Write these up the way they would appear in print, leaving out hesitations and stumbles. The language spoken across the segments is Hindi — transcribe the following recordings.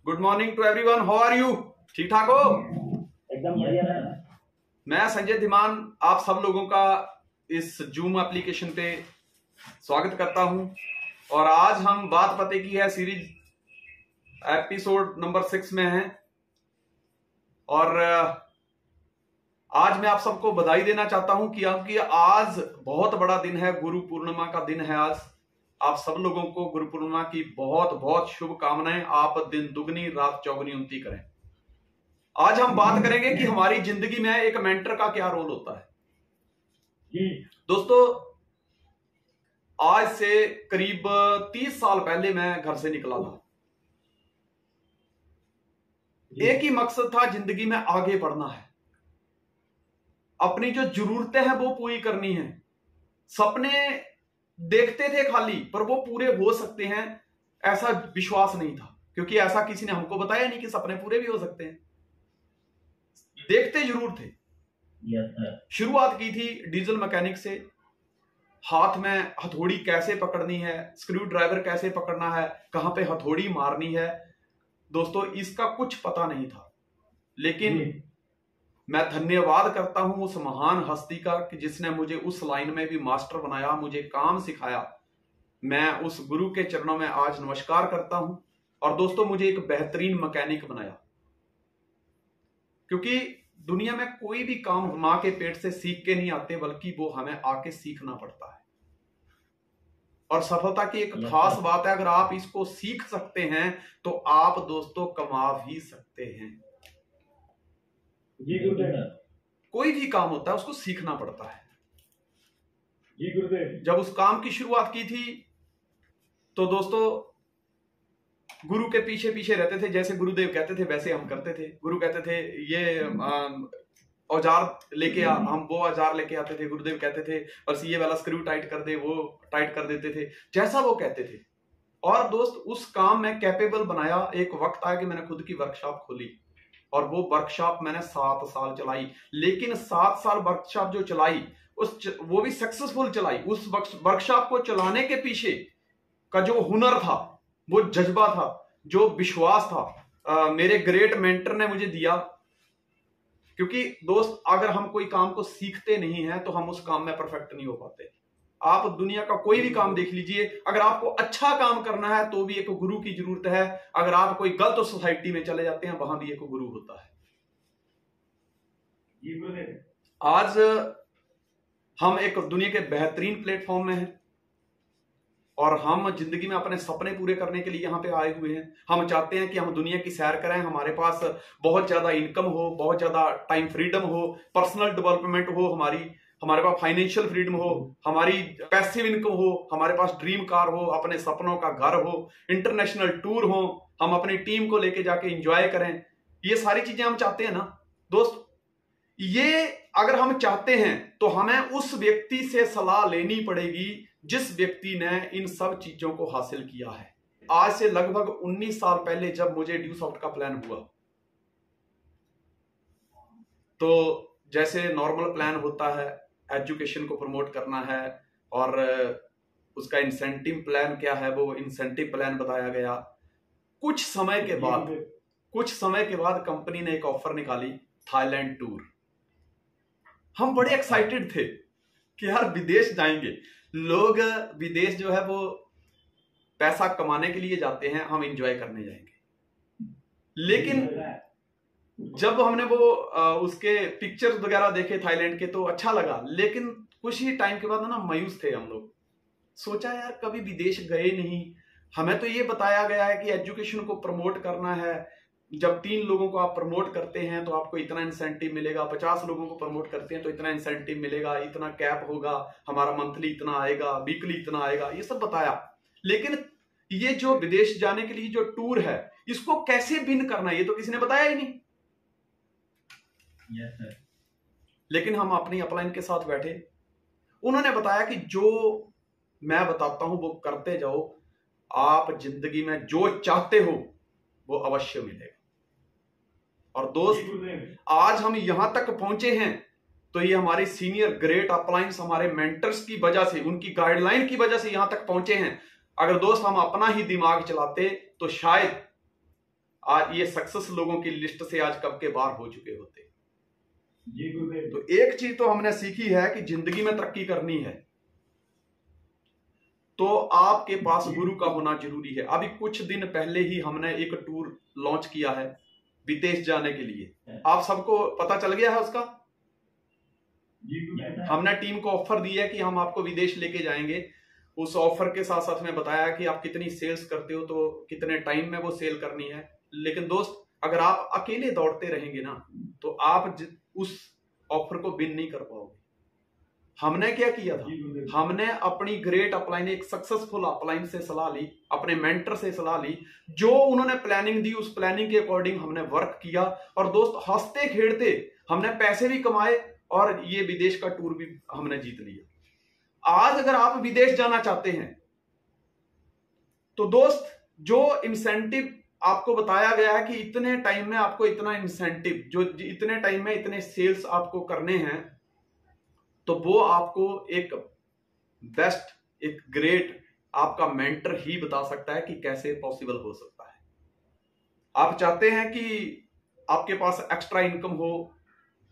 Good morning to everyone, how are you? ठीक ठाक हो? एकदम बढ़िया है। मैं संजय धीमान आप सब लोगों का इस जूम एप्लीकेशन पे स्वागत करता हूं और आज हम बात पते की है सीरीज एपिसोड नंबर 6 में हैं और आज मैं आप सबको बधाई देना चाहता हूं कि आज बहुत बड़ा दिन है, गुरु पूर्णिमा का दिन है आज। आप सब लोगों को गुरु पूर्णिमा की बहुत बहुत शुभकामनाएं। आप दिन दुगनी रात चौगुनी उन्नति करें। आज हम बात करेंगे कि हमारी जिंदगी में एक मेंटर का क्या रोल होता है। दोस्तों, आज से करीब 30 साल पहले मैं घर से निकला था। एक ही मकसद था, जिंदगी में आगे बढ़ना है, अपनी जो जरूरतें हैं वो पूरी करनी है। सपने देखते थे खाली, पर वो पूरे हो सकते हैं ऐसा विश्वास नहीं था, क्योंकि ऐसा किसी ने हमको बताया नहीं कि सपने पूरे भी हो सकते हैं। देखते जरूर थे। शुरुआत की थी डीजल मैकेनिक से। हाथ में हथौड़ी कैसे पकड़नी है, स्क्रू ड्राइवर कैसे पकड़ना है, कहां पे हथौड़ी मारनी है, दोस्तों इसका कुछ पता नहीं था। लेकिन मैं धन्यवाद करता हूं उस महान हस्ती का कि जिसने मुझे उस लाइन में भी मास्टर बनाया, मुझे काम सिखाया। मैं उस गुरु के चरणों में आज नमस्कार करता हूं। और दोस्तों, मुझे एक बेहतरीन मैकेनिक बनाया, क्योंकि दुनिया में कोई भी काम मां के पेट से सीख के नहीं आते, बल्कि वो हमें आके सीखना पड़ता है। और सफलता की एक खास बात है, अगर आप इसको सीख सकते हैं तो आप दोस्तों कमा भी सकते हैं। जी गुरुदेव। कोई भी काम होता है उसको सीखना पड़ता है। जी गुरुदेव। जब उस काम की शुरुआत की थी तो दोस्तों गुरु के पीछे पीछे रहते थे। जैसे गुरुदेव कहते थे वैसे हम करते थे। गुरु कहते थे ये औजार लेके आ, हम वो औजार लेके आते थे। गुरुदेव कहते थे बस ये वाला स्क्रू टाइट कर दे, वो टाइट कर देते थे जैसा वो कहते थे। और दोस्त उस काम में कैपेबल बनाया। एक वक्त आया कि मैंने खुद की वर्कशॉप खोली और वो वर्कशॉप मैंने 7 साल चलाई। लेकिन 7 साल वर्कशॉप जो चलाई वो भी सक्सेसफुल चलाई। उस वर्कशॉप को चलाने के पीछे का जो हुनर था, वो जज्बा था, जो विश्वास था, मेरे ग्रेट मेंटर ने मुझे दिया। क्योंकि दोस्त, अगर हम कोई काम को सीखते नहीं हैं तो हम उस काम में परफेक्ट नहीं हो पाते। आप दुनिया का कोई भी काम देख लीजिए, अगर आपको अच्छा काम करना है तो भी एक गुरु की जरूरत है। अगर आप कोई गलत सोसाइटी में चले जाते हैं, वहां भी एक गुरु होता है। आज हम एक दुनिया के बेहतरीन प्लेटफॉर्म में हैं और हम जिंदगी में अपने सपने पूरे करने के लिए यहाँ पे आए हुए हैं। हम चाहते हैं कि हम दुनिया की सैर करें, हमारे पास बहुत ज्यादा इनकम हो, बहुत ज्यादा टाइम फ्रीडम हो, पर्सनल डेवलपमेंट हो, हमारे पास फाइनेंशियल फ्रीडम हो, हमारी पैसिव इनकम हो, हमारे पास ड्रीम कार हो, अपने सपनों का घर हो, इंटरनेशनल टूर हो, हम अपनी टीम को लेके जाके एंजॉय करें। ये सारी चीजें हम चाहते हैं ना दोस्त। ये अगर हम चाहते हैं तो हमें उस व्यक्ति से सलाह लेनी पड़ेगी जिस व्यक्ति ने इन सब चीजों को हासिल किया है। आज से लगभग 19 साल पहले जब मुझे ड्यू सॉफ्ट का प्लान हुआ, तो जैसे नॉर्मल प्लान होता है, एजुकेशन को प्रमोट करना है और उसका इंसेंटिव प्लान क्या है, वो इंसेंटिव प्लान बताया गया। कुछ समय के बाद कंपनी ने एक ऑफर निकाली, थाईलैंड टूर। हम बड़े एक्साइटेड थे कि यार विदेश जाएंगे। लोग विदेश जो है वो पैसा कमाने के लिए जाते हैं, हम एंजॉय करने जाएंगे। लेकिन जब हमने वो उसके पिक्चर्स वगैरह देखे थाईलैंड के तो अच्छा लगा, लेकिन कुछ ही टाइम के बाद ना मायूस थे हम लोग। सोचा यार कभी विदेश गए नहीं, हमें तो ये बताया गया है कि एजुकेशन को प्रमोट करना है। जब 3 लोगों को आप प्रमोट करते हैं तो आपको इतना इंसेंटिव मिलेगा, 50 लोगों को प्रमोट करते हैं तो इतना इंसेंटिव मिलेगा, इतना कैप होगा, हमारा मंथली इतना आएगा, वीकली इतना आएगा, ये सब बताया। लेकिन ये जो विदेश जाने के लिए जो टूर है, इसको कैसे विन करना है ये तो किसी ने बताया ही नहीं। लेकिन हम अपनी अपलाइन के साथ बैठे, उन्होंने बताया कि जो मैं बताता हूं वो करते जाओ, आप जिंदगी में जो चाहते हो वो अवश्य मिलेगा। और दोस्त, आज हम यहां तक पहुंचे हैं तो ये हमारे सीनियर ग्रेट अपलाइंस, हमारे मेंटर्स की वजह से, उनकी गाइडलाइन की वजह से यहां तक पहुंचे हैं। अगर दोस्त हम अपना ही दिमाग चलाते तो शायद आज ये सक्सेस लोगों की लिस्ट से आज कब के बाहर हो चुके होते। जी गुरुदेव। तो एक चीज तो हमने सीखी है कि जिंदगी में तरक्की करनी है तो आपके पास गुरु का होना जरूरी है। अभी कुछ दिन पहले ही हमने एक टूर लॉन्च किया है विदेश जाने के लिए। आप सबको पता चल गया है उसका? हमने टीम को ऑफर दी है कि हम आपको विदेश लेके जाएंगे। उस ऑफर के साथ साथ में बताया कि आप कितनी सेल्स करते हो तो कितने टाइम में वो सेल करनी है। लेकिन दोस्त, अगर आप अकेले दौड़ते रहेंगे ना तो आप उस ऑफर को विन नहीं कर पाओगे। हमने क्या किया था, हमने अपनी ग्रेट अपलाइन, एक सक्सेसफुल अपलाइन से सलाह ली, अपने मेंटर से सलाह ली, जो उन्होंने प्लानिंग दी उस प्लानिंग के अकॉर्डिंग हमने वर्क किया और दोस्त हंसते खेलते हमने पैसे भी कमाए और ये विदेश का टूर भी हमने जीत लिया। आज अगर आप विदेश जाना चाहते हैं तो दोस्त, जो इंसेंटिव आपको बताया गया है कि इतने टाइम में आपको इतना इंसेंटिव, जो इतने टाइम में इतने सेल्स आपको करने हैं, तो वो आपको एक बेस्ट, एक ग्रेट आपका मेंटर ही बता सकता है कि कैसे पॉसिबल हो सकता है। आप चाहते हैं कि आपके पास एक्स्ट्रा इनकम हो,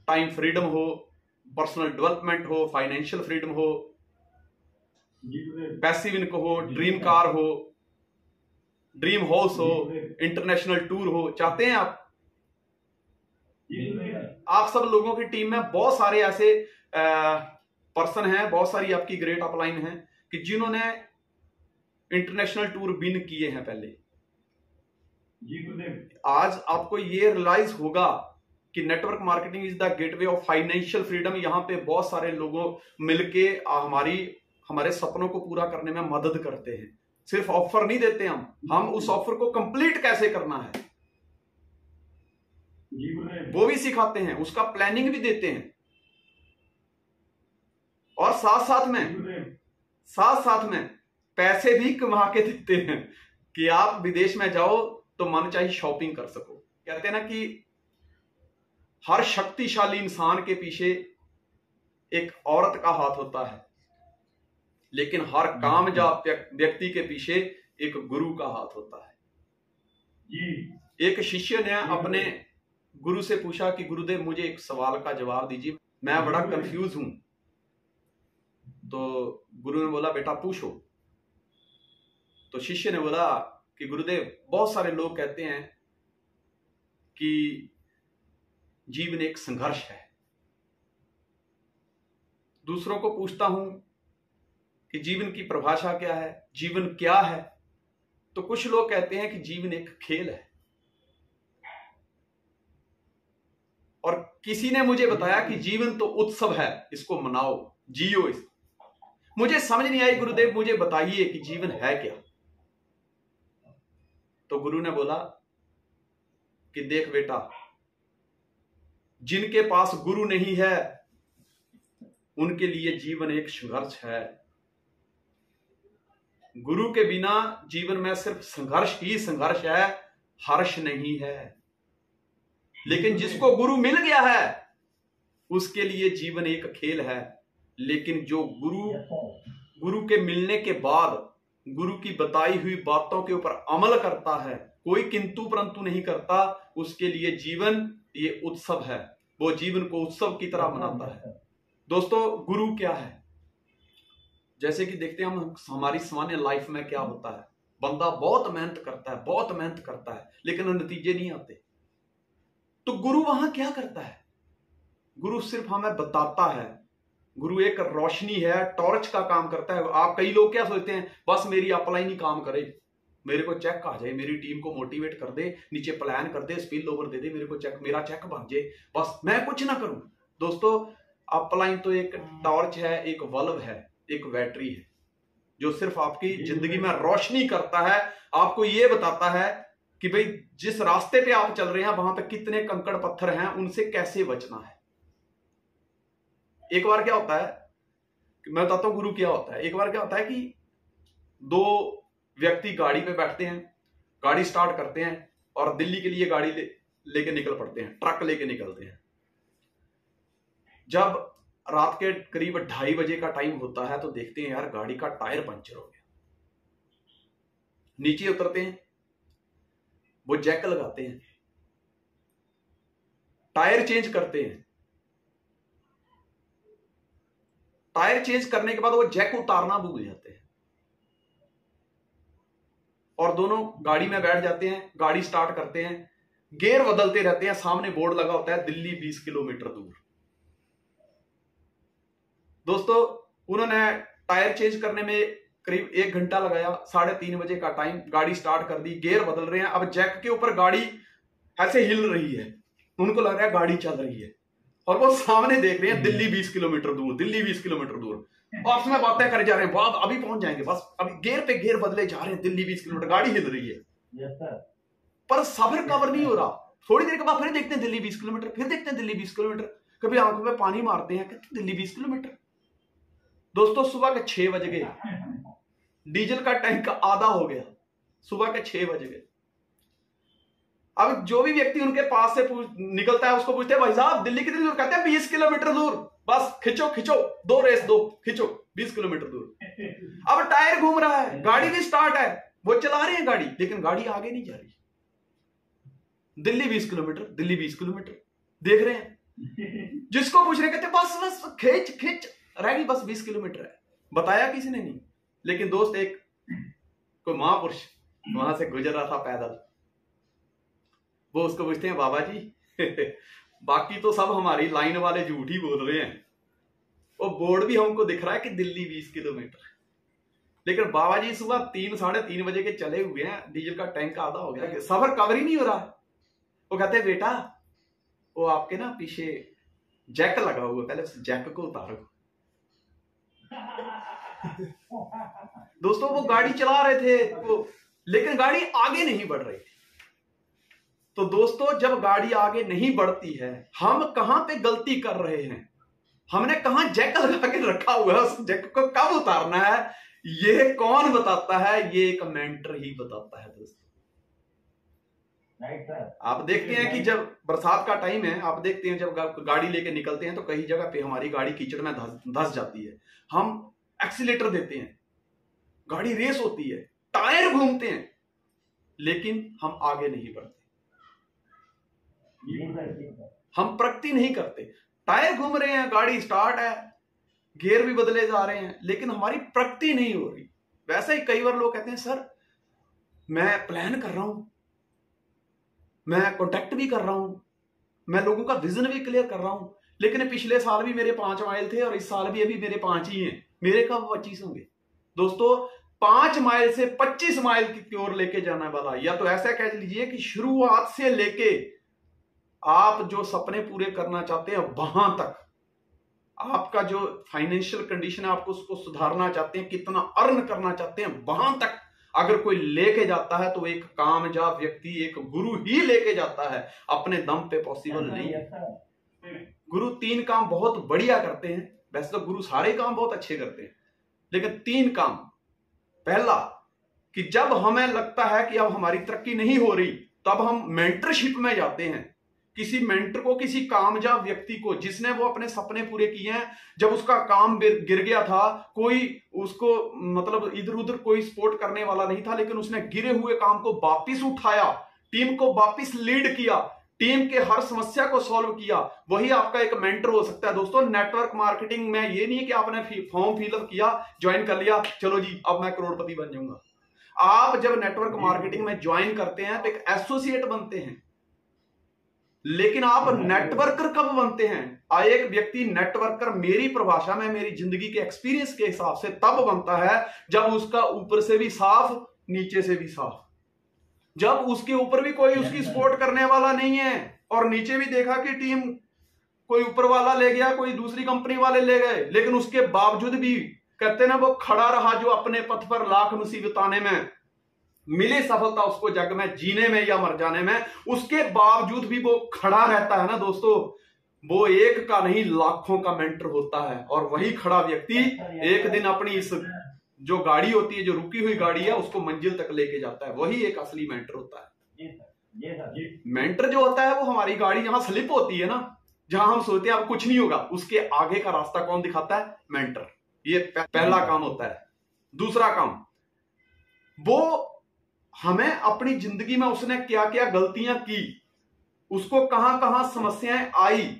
टाइम फ्रीडम हो, पर्सनल डेवलपमेंट हो, फाइनेंशियल फ्रीडम हो, पैसिव इनकम हो, ड्रीम कार हो, ड्रीम हाउस हो, इंटरनेशनल टूर हो, चाहते हैं आप? आप सब लोगों की टीम में बहुत सारे ऐसे पर्सन हैं, बहुत सारी आपकी ग्रेट अपलाइन हैं कि जिन्होंने इंटरनेशनल टूर विन किए हैं पहले। आज आपको ये रियलाइज होगा कि network marketing is the gateway of financial freedom. यहां पे बहुत सारे लोगों मिलके हमारे सपनों को पूरा करने में मदद करते हैं। सिर्फ ऑफर नहीं देते हम उस ऑफर को कंप्लीट कैसे करना है वो भी सिखाते हैं, उसका प्लानिंग भी देते हैं और साथ साथ में पैसे भी कमा के देते हैं कि आप विदेश में जाओ तो मन चाहिए शॉपिंग कर सको। कहते हैं ना कि हर शक्तिशाली इंसान के पीछे एक औरत का हाथ होता है, लेकिन हर कामयाब व्यक्ति के पीछे एक गुरु का हाथ होता है। एक शिष्य ने अपने गुरु से पूछा कि गुरुदेव मुझे एक सवाल का जवाब दीजिए, मैं बड़ा कंफ्यूज हूं। तो गुरु ने बोला बेटा पूछो। तो शिष्य ने बोला कि गुरुदेव बहुत सारे लोग कहते हैं कि जीवन एक संघर्ष है। दूसरों को पूछता हूं कि जीवन की परिभाषा क्या है, जीवन क्या है, तो कुछ लोग कहते हैं कि जीवन एक खेल है। और किसी ने मुझे बताया कि जीवन तो उत्सव है, इसको मनाओ, जियो इसको। मुझे समझ नहीं आई गुरुदेव मुझे बताइए कि जीवन है क्या। तो गुरु ने बोला कि देख बेटा, जिनके पास गुरु नहीं है उनके लिए जीवन एक संघर्ष है। गुरु के बिना जीवन में सिर्फ संघर्ष ही संघर्ष है, हर्ष नहीं है। लेकिन जिसको गुरु मिल गया है उसके लिए जीवन एक खेल है। लेकिन जो गुरु के मिलने के बाद गुरु की बताई हुई बातों के ऊपर अमल करता है, कोई किंतु परंतु नहीं करता, उसके लिए जीवन ये उत्सव है। वो जीवन को उत्सव की तरह मनाता है। दोस्तों, गुरु क्या है? जैसे कि देखते हैं हम हमारी सामान्य लाइफ में क्या होता है, बंदा बहुत मेहनत करता है लेकिन नतीजे नहीं आते। तो गुरु वहां क्या करता है? गुरु सिर्फ हमें बताता है। गुरु एक रोशनी है, टॉर्च का काम करता है। आप कई लोग क्या सोचते हैं, बस मेरी अपलाइन ही काम करे, मेरे को चेक आ जाए, मेरी टीम को मोटिवेट कर दे, नीचे प्लान कर दे, स्पिल ओवर दे दे, मेरे को चेक, मेरा चेक बन जाए, बस मैं कुछ ना करूं। दोस्तों, अपलाइन तो एक टॉर्च है, एक बल्ब है, एक बैटरी है, जो सिर्फ आपकी जिंदगी में रोशनी करता है। आपको ये बताता है कि भाई जिस रास्ते पे आप चल रहे हैं वहां पे कितने कंकड़ पत्थर हैं, उनसे कैसे बचना है। एक बार क्या होता है कि मैं बताता हूं गुरु क्या होता है। एक बार क्या होता है कि दो व्यक्ति गाड़ी पे बैठते हैं, गाड़ी स्टार्ट करते हैं और दिल्ली के लिए गाड़ी लेके निकल पड़ते हैं, ट्रक लेके निकलते हैं। जब रात के करीब 2:30 बजे का टाइम होता है तो देखते हैं यार गाड़ी का टायर पंचर हो गया। नीचे उतरते हैं, वो जैक लगाते हैं, टायर चेंज करते हैं, टायर चेंज करने के बाद वो जैक उतारना भूल जाते हैं और दोनों गाड़ी में बैठ जाते हैं, गाड़ी स्टार्ट करते हैं, गियर बदलते रहते हैं। सामने बोर्ड लगा होता है दिल्ली 20 किलोमीटर दूर। दोस्तों उन्होंने टायर चेंज करने में करीब 1 घंटा लगाया, 3:30 बजे का टाइम, गाड़ी स्टार्ट कर दी, गियर बदल रहे हैं। अब जैक के ऊपर गाड़ी ऐसे हिल रही है, उनको लग रहा है गाड़ी चल रही है और वो सामने देख रहे हैं दिल्ली 20 किलोमीटर दूर, दिल्ली 20 किलोमीटर दूर। आपस में बातें करे जा रहे हैं, बाद अभी पहुंच जाएंगे, बस अभी गियर पे गियर बदले जा रहे हैं, दिल्ली 20 किलोमीटर, गाड़ी हिल रही है पर सफर कवर नहीं हो रहा। थोड़ी देर के बाद फिर देखते हैं दिल्ली 20 किलोमीटर, फिर देखते हैं दिल्ली 20 किलोमीटर, कभी आंखों में पानी मारते हैं, कहते दिल्ली 20 किलोमीटर। दोस्तों सुबह के 6 बज गए, डीजल का टैंक आधा हो गया, सुबह के 6 बज गए। अब जो भी व्यक्ति उनके पास से निकलता है उसको पूछते हैं भाई साहब दिल्ली कितनी दूर, कहते हैं 20 किलोमीटर दूर, बस खिंचो खिंचो, 2 रेस दो, खिंचो 20 किलोमीटर दूर। अब टायर घूम रहा है, गाड़ी भी स्टार्ट है, वो चला रहे हैं गाड़ी, लेकिन गाड़ी आगे नहीं जा रही। दिल्ली 20 किलोमीटर, दिल्ली 20 किलोमीटर देख रहे हैं, जिसको पूछ रहे कहते बस बस खिंच खिंच रह गई, बस 20 किलोमीटर है। बताया किसी ने नहीं, लेकिन दोस्त एक कोई महापुरुष वहां से गुजर रहा था पैदल, वो उसको पूछते हैं बाबा जी बाकी तो सब हमारी लाइन वाले झूठ ही बोल रहे हैं, वो बोर्ड भी हमको दिख रहा है कि दिल्ली 20 किलोमीटर, लेकिन बाबा जी सुबह 3-3:30 बजे के चले हुए हैं, डीजल का टैंक आधा हो गया, सफर कवर ही नहीं हो रहा। वो कहते हैं बेटा वो आपके ना पीछे जैक लगा हुआ, पहले उस जैक को उतारो। दोस्तों वो गाड़ी चला रहे थे वो, लेकिन गाड़ी आगे नहीं बढ़ रही थी। तो दोस्तों जब गाड़ी आगे नहीं बढ़ती है, हम कहां पे गलती कर रहे हैं, हमने कहां जैक लगा के रखा हुआ है, उस जैक को कब उतारना है ये कौन बताता है, ये एक मेंटर ही बताता है। दोस्तों आप देखते हैं कि जब बरसात का टाइम है, आप देखते हैं जब गाड़ी लेके निकलते हैं तो कई जगह पे हमारी गाड़ी कीचड़ में धंस जाती है, हम एक्सीलेटर देते हैं, गाड़ी रेस होती है, टायर घूमते हैं, लेकिन हम आगे नहीं बढ़ते, हम प्रगति नहीं करते। टायर घूम रहे हैं, गाड़ी स्टार्ट है, गियर भी बदले जा रहे हैं, लेकिन हमारी प्रगति नहीं हो रही। वैसे ही कई बार लोग कहते हैं सर मैं प्लान कर रहा हूं, मैं कॉन्टेक्ट भी कर रहा हूं, मैं लोगों का विजन भी क्लियर कर रहा हूं, लेकिन पिछले साल भी मेरे 5 माइल थे और इस साल भी अभी मेरे 5 ही हैं, मेरे कब 25 होंगे। दोस्तों 5 माइल से 25 माइल की ओर लेके जाने वाला, या तो ऐसा कह लीजिए कि शुरुआत से लेके आप जो सपने पूरे करना चाहते हैं वहां तक, आपका जो फाइनेंशियल कंडीशन है आपको उसको सुधारना चाहते हैं, कितना अर्न करना चाहते हैं, वहां तक अगर कोई लेके जाता है तो एक कामयाब व्यक्ति, एक गुरु ही लेके जाता है, अपने दम पे पॉसिबल नहीं है। गुरु 3 काम बहुत बढ़िया करते हैं, वैसे तो गुरु सारे काम बहुत अच्छे करते हैं, लेकिन 3 काम। पहला कि जब हमें लगता है कि अब हमारी तरक्की नहीं हो रही, तब हम मेंटरशिप में जाते हैं, किसी मेंटर को, किसी कामयाब व्यक्ति को जिसने वो अपने सपने पूरे किए हैं, जब उसका काम गिर गया था, कोई उसको मतलब इधर उधर कोई सपोर्ट करने वाला नहीं था, लेकिन उसने गिरे हुए काम को वापिस उठाया, टीम को वापिस लीड किया, टीम के हर समस्या को सॉल्व किया, वही आपका एक मेंटर हो सकता है। दोस्तों नेटवर्क मार्केटिंग में ये नहीं है कि आपने फॉर्म फिलअप किया, ज्वाइन कर लिया, चलो जी अब मैं करोड़पति बन जाऊंगा। आप जब नेटवर्क मार्केटिंग में ज्वाइन करते हैं तो एक एसोसिएट बनते हैं, लेकिन आप नेटवर्कर कब बनते हैं? एक व्यक्ति नेटवर्कर मेरी परिभाषा में, मेरी जिंदगी के एक्सपीरियंस के हिसाब से तब बनता है जब उसका ऊपर से भी साफ, नीचे से भी साफ, जब उसके ऊपर भी कोई उसकी सपोर्ट करने वाला नहीं है और नीचे भी देखा कि टीम कोई ऊपर वाला ले गया, कोई दूसरी कंपनी वाले ले गए, लेकिन उसके बावजूद भी कहते ना वो खड़ा रहा, जो अपने पथ पर लाख मुसीबत आने में मिले सफलता उसको जग में जीने में या मर जाने में, उसके बावजूद भी वो खड़ा रहता है ना दोस्तों, वो एक का नहीं लाखों का मेंटर होता है। और वही खड़ा व्यक्ति एक दिन अपनी इस जो गाड़ी होती है, जो रुकी हुई गाड़ी है, उसको मंजिल तक लेके जाता है, वही एक असली मेंटर होता है। मेंटर जो होता है वो हमारी गाड़ी जहां स्लिप होती है ना, जहां हम सोचते हैं अब कुछ नहीं होगा, उसके आगे का रास्ता कौन दिखाता है? मेंटर। ये पहला काम होता है। दूसरा काम, वो हमें अपनी जिंदगी में उसने क्या क्या गलतियां की, उसको कहां कहां समस्याएं आई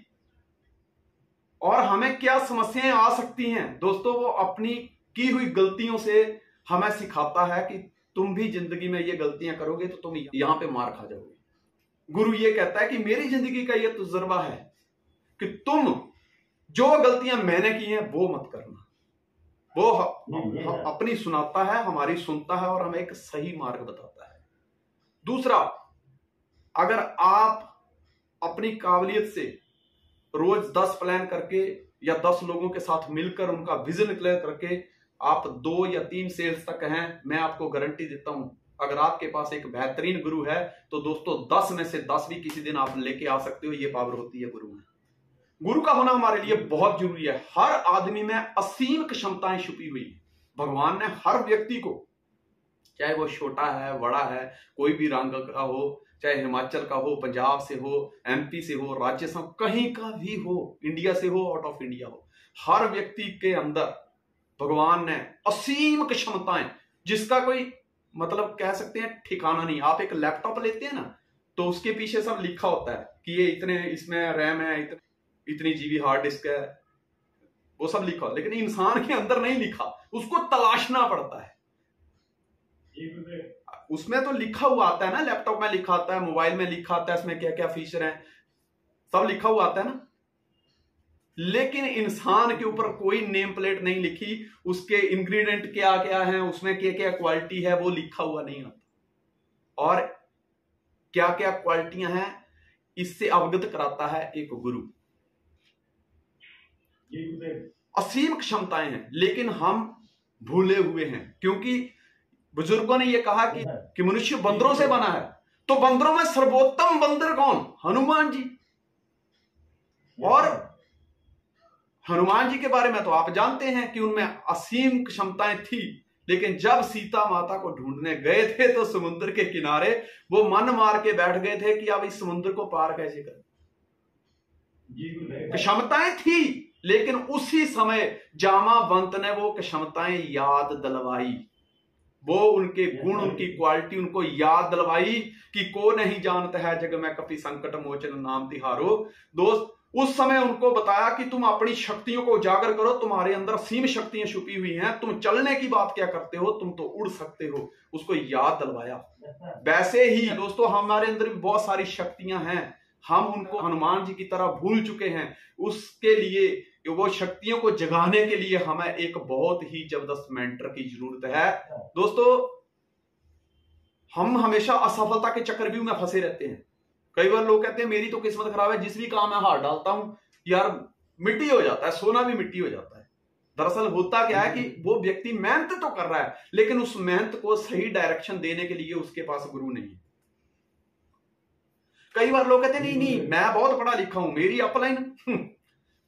और हमें क्या समस्याएं आ सकती हैं। दोस्तों, वो अपनी की हुई गलतियों से हमें सिखाता है कि तुम भी जिंदगी में ये गलतियां करोगे तो तुम यहां पे मार खा जाओगे। गुरु ये कहता है कि मेरी जिंदगी का ये तजुर्बा है कि तुम जो गलतियां मैंने की हैं वो मत करना। वो अपनी सुनाता है, हमारी सुनता है और हमें एक सही मार्ग बताता है। दूसरा, अगर आप अपनी काबिलियत से रोज 10 प्लान करके या 10 लोगों के साथ मिलकर उनका विजन क्लियर करके आप 2 या 3 सेल्स तक हैं, मैं आपको गारंटी देता हूं, अगर आपके पास एक बेहतरीन गुरु है तो दोस्तों 10 में से 10 भी किसी दिन आप लेके आ सकते हो। ये पावर होती है गुरु में। गुरु का होना हमारे लिए बहुत जरूरी है। हर आदमी में असीम क्षमताएं छुपी हुई हैं। भगवान ने हर व्यक्ति को, चाहे वो छोटा है बड़ा है, कोई भी रंग का हो, चाहे हिमाचल का हो, पंजाब से हो, एमपी से हो, राजस्थान कहीं का भी हो, इंडिया से हो, आउट ऑफ इंडिया हो, हर व्यक्ति के अंदर भगवान ने असीम क्षमताएं, जिसका कोई मतलब कह सकते हैं ठिकाना नहीं। आप एक लैपटॉप लेते हैं ना तो उसके पीछे सब लिखा होता है कि ये इतने इसमें रैम है, इतनी जीबी हार्ड डिस्क है, वो सब लिखा, लेकिन इंसान के अंदर नहीं लिखा, उसको तलाशना पड़ता है। उसमें तो लिखा हुआ आता है ना, लैपटॉप में लिखा आता है, मोबाइल में लिखा आता है, इसमें क्या क्या फीचर हैं, सब लिखा हुआ आता है ना। लेकिन इंसान के ऊपर कोई नेम प्लेट नहीं लिखी, उसके इंग्रेडिएंट क्या क्या हैं, उसमें क्या क्या क्वालिटी है, वो लिखा हुआ नहीं आता। और क्या क्या क्वालिटियां हैं इससे अवगत कराता है एक गुरु। असीम क्षमताएं हैं लेकिन हम भूले हुए हैं, क्योंकि बुजुर्गों ने यह कहा कि मनुष्य बंदरों से बना है, तो बंदरों में सर्वोत्तम बंदर कौन? हनुमान जी। और हनुमान जी के बारे में तो आप जानते हैं कि उनमें असीम क्षमताएं थी, लेकिन जब सीता माता को ढूंढने गए थे तो समुद्र के किनारे वो मन मार के बैठ गए थे कि अब इस समुद्र को पार कैसे करें। क्षमताएं थी, लेकिन उसी समय जामावंत ने वो क्षमताएं याद दिलवाई, वो उनके गुण, उनकी क्वालिटी उनको याद दिलवाई कि को नहीं जानता है जग में कपि संकट मोचन नाम तिहारो। दोस्त, उस समय उनको बताया कि तुम अपनी शक्तियों को उजागर करो, तुम्हारे अंदर सीम शक्तियां छुपी हुई हैं, तुम चलने की बात क्या करते हो, तुम तो उड़ सकते हो, उसको याद दिलवाया। वैसे ही दोस्तों हमारे अंदर भी बहुत सारी शक्तियां हैं, हम उनको हनुमान जी की तरह भूल चुके हैं। उसके लिए, वो शक्तियों को जगाने के लिए हमें एक बहुत ही जबरदस्त मेंटर की जरूरत है। दोस्तों, हम हमेशा असफलता के चक्रव्यूह में फंसे रहते हैं। कई बार लोग कहते हैं मेरी तो किस्मत खराब है, जिस भी काम में हाथ डालता हूं यार मिट्टी हो जाता है, सोना भी मिट्टी हो जाता है। दरअसल होता क्या है कि वो व्यक्ति मेहनत तो कर रहा है, लेकिन उस मेहनत को सही डायरेक्शन देने के लिए उसके पास गुरु नहीं है। कई बार लोग कहते हैं नहीं मैं बहुत पढ़ा लिखा हूं, मेरी अपलाइन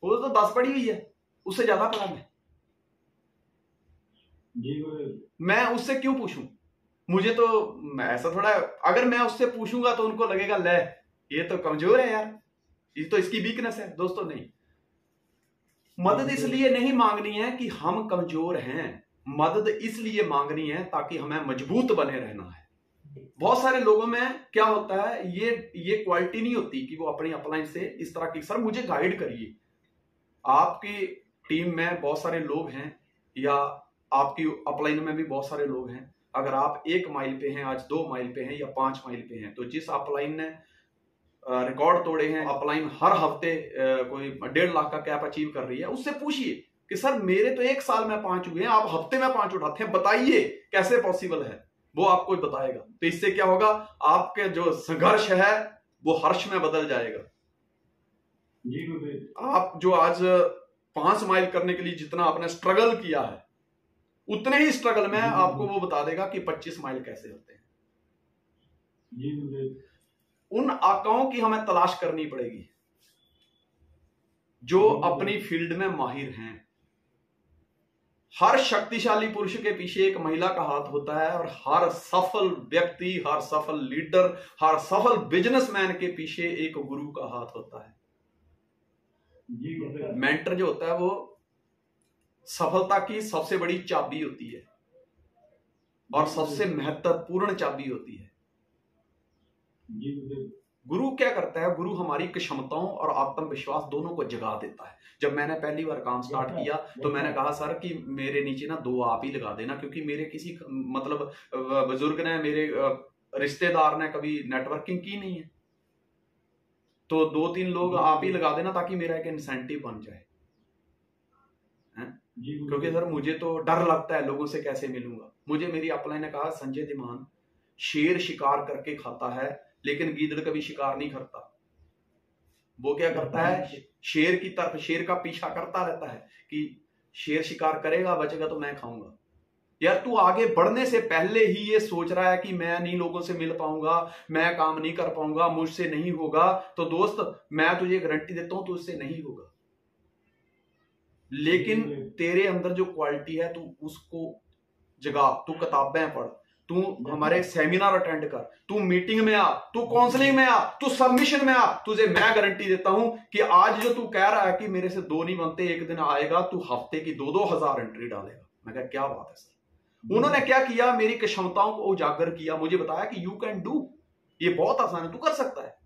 वो तो 10 पढ़ी हुई है, उससे ज्यादा पढ़ा मैं उससे क्यों पूछूं? मुझे तो ऐसा थोड़ा, अगर मैं उससे पूछूंगा तो उनको लगेगा ले ये तो कमजोर है यार, ये तो इसकी वीकनेस है। दोस्तों नहीं, मदद इसलिए नहीं मांगनी है कि हम कमजोर हैं, मदद इसलिए मांगनी है ताकि हमें मजबूत बने रहना है। बहुत सारे लोगों में क्या होता है, ये क्वालिटी नहीं होती कि वो अपनी अपलाइन से इस तरह की, सर मुझे गाइड करिए। आपकी टीम में बहुत सारे लोग हैं या आपकी अपलाइन में भी बहुत सारे लोग हैं, अगर आप 1 माइल पे हैं, आज 2 माइल पे हैं या 5 माइल पे हैं, तो जिस अपलाइन ने रिकॉर्ड तोड़े हैं, अपलाइन हर हफ्ते कोई 1.5 लाख का कैप अचीव कर रही है, उससे पूछिए कि सर मेरे तो 1 साल में 5 हुए हैं, आप हफ्ते में 5 उठाते हैं, बताइए कैसे पॉसिबल है। वो आपको बताएगा। तो इससे क्या होगा, आपके जो संघर्ष है वो हर्ष में बदल जाएगा। आप जो आज 5 माइल करने के लिए जितना आपने स्ट्रगल किया है, उतने ही स्ट्रगल में आपको वो बता देगा कि 25 माइल कैसे होते हैं। उन आकाओं की हमें तलाश करनी पड़ेगी जो अपनी फील्ड में माहिर हैं। हर शक्तिशाली पुरुष के पीछे एक महिला का हाथ होता है, और हर सफल व्यक्ति, हर सफल लीडर, हर सफल बिजनेसमैन के पीछे एक गुरु का हाथ होता है। मेंटर जो होता है वो सफलता की सबसे बड़ी चाबी होती है। और सबसे महत्वपूर्ण चाबी होती है। गुरु क्या करता है? गुरु हमारी क्षमताओं और आत्मविश्वास दोनों को जगा देता है। जब मैंने पहली बार काम स्टार्ट किया तो मैंने कहा सर कि मेरे नीचे ना 2 आप ही लगा देना, क्योंकि मेरे किसी मतलब बुजुर्ग ने, मेरे रिश्तेदार ने कभी नेटवर्किंग की नहीं है, तो 2-3 लोग आप ही लगा देना ताकि मेरा एक इंसेंटिव बन जाए। क्योंकि सर मुझे तो डर लगता है, लोगों से कैसे मिलूंगा। मुझे मेरी अपलाइन ने कहा, संजय धीमान, शेर शिकार करके खाता है लेकिन गीदड़ कभी शिकार नहीं करता। वो क्या करता है? शेर की तरफ, शेर का पीछा करता रहता है कि शेर शिकार करेगा, बचेगा तो मैं खाऊंगा। यार तू आगे बढ़ने से पहले ही ये सोच रहा है कि मैं नहीं लोगों से मिल पाऊंगा, मैं काम नहीं कर पाऊंगा, मुझसे नहीं होगा, तो दोस्त मैं तुझे गारंटी देता हूं तुझसे नहीं होगा। लेकिन तेरे अंदर जो क्वालिटी है तू उसको जगा, तू किताबें पढ़, तू हमारे सेमिनार अटेंड कर, तू मीटिंग में आ, तू काउंसलिंग में आ, तू सबमिशन में आ। तुझे मैं गारंटी देता हूं कि आज जो तू कह रहा है कि मेरे से 2 नहीं बनते, एक दिन आएगा तू हफ्ते की 2-2 हजार एंट्री डालेगा। मैं कहा क्या बात है सर। उन्होंने क्या किया? मेरी क्षमताओं को उजागर किया, मुझे बताया कि यू कैन डू, ये बहुत आसान है, तू कर सकता है।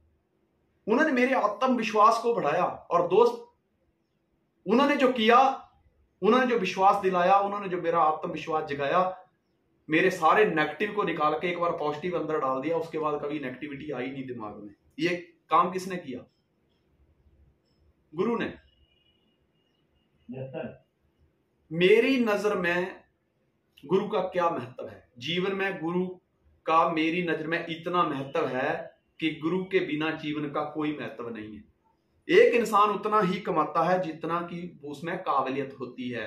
उन्होंने मेरे आत्मविश्वास को बढ़ाया। और दोस्त, उन्होंने जो किया, उन्होंने जो विश्वास दिलाया, उन्होंने जो मेरा आत्मविश्वास जगाया, मेरे सारे नेगेटिव को निकाल के एक बार पॉजिटिव अंदर डाल दिया। उसके बाद कभी नेगेटिविटी आई नहीं दिमाग में। ये काम किसने किया? गुरु ने। मेरी नजर में गुरु का क्या महत्व है जीवन में? गुरु का मेरी नजर में इतना महत्व है कि गुरु के बिना जीवन का कोई महत्व नहीं है। एक इंसान उतना ही कमाता है जितना कि उसमें काबिलियत होती है।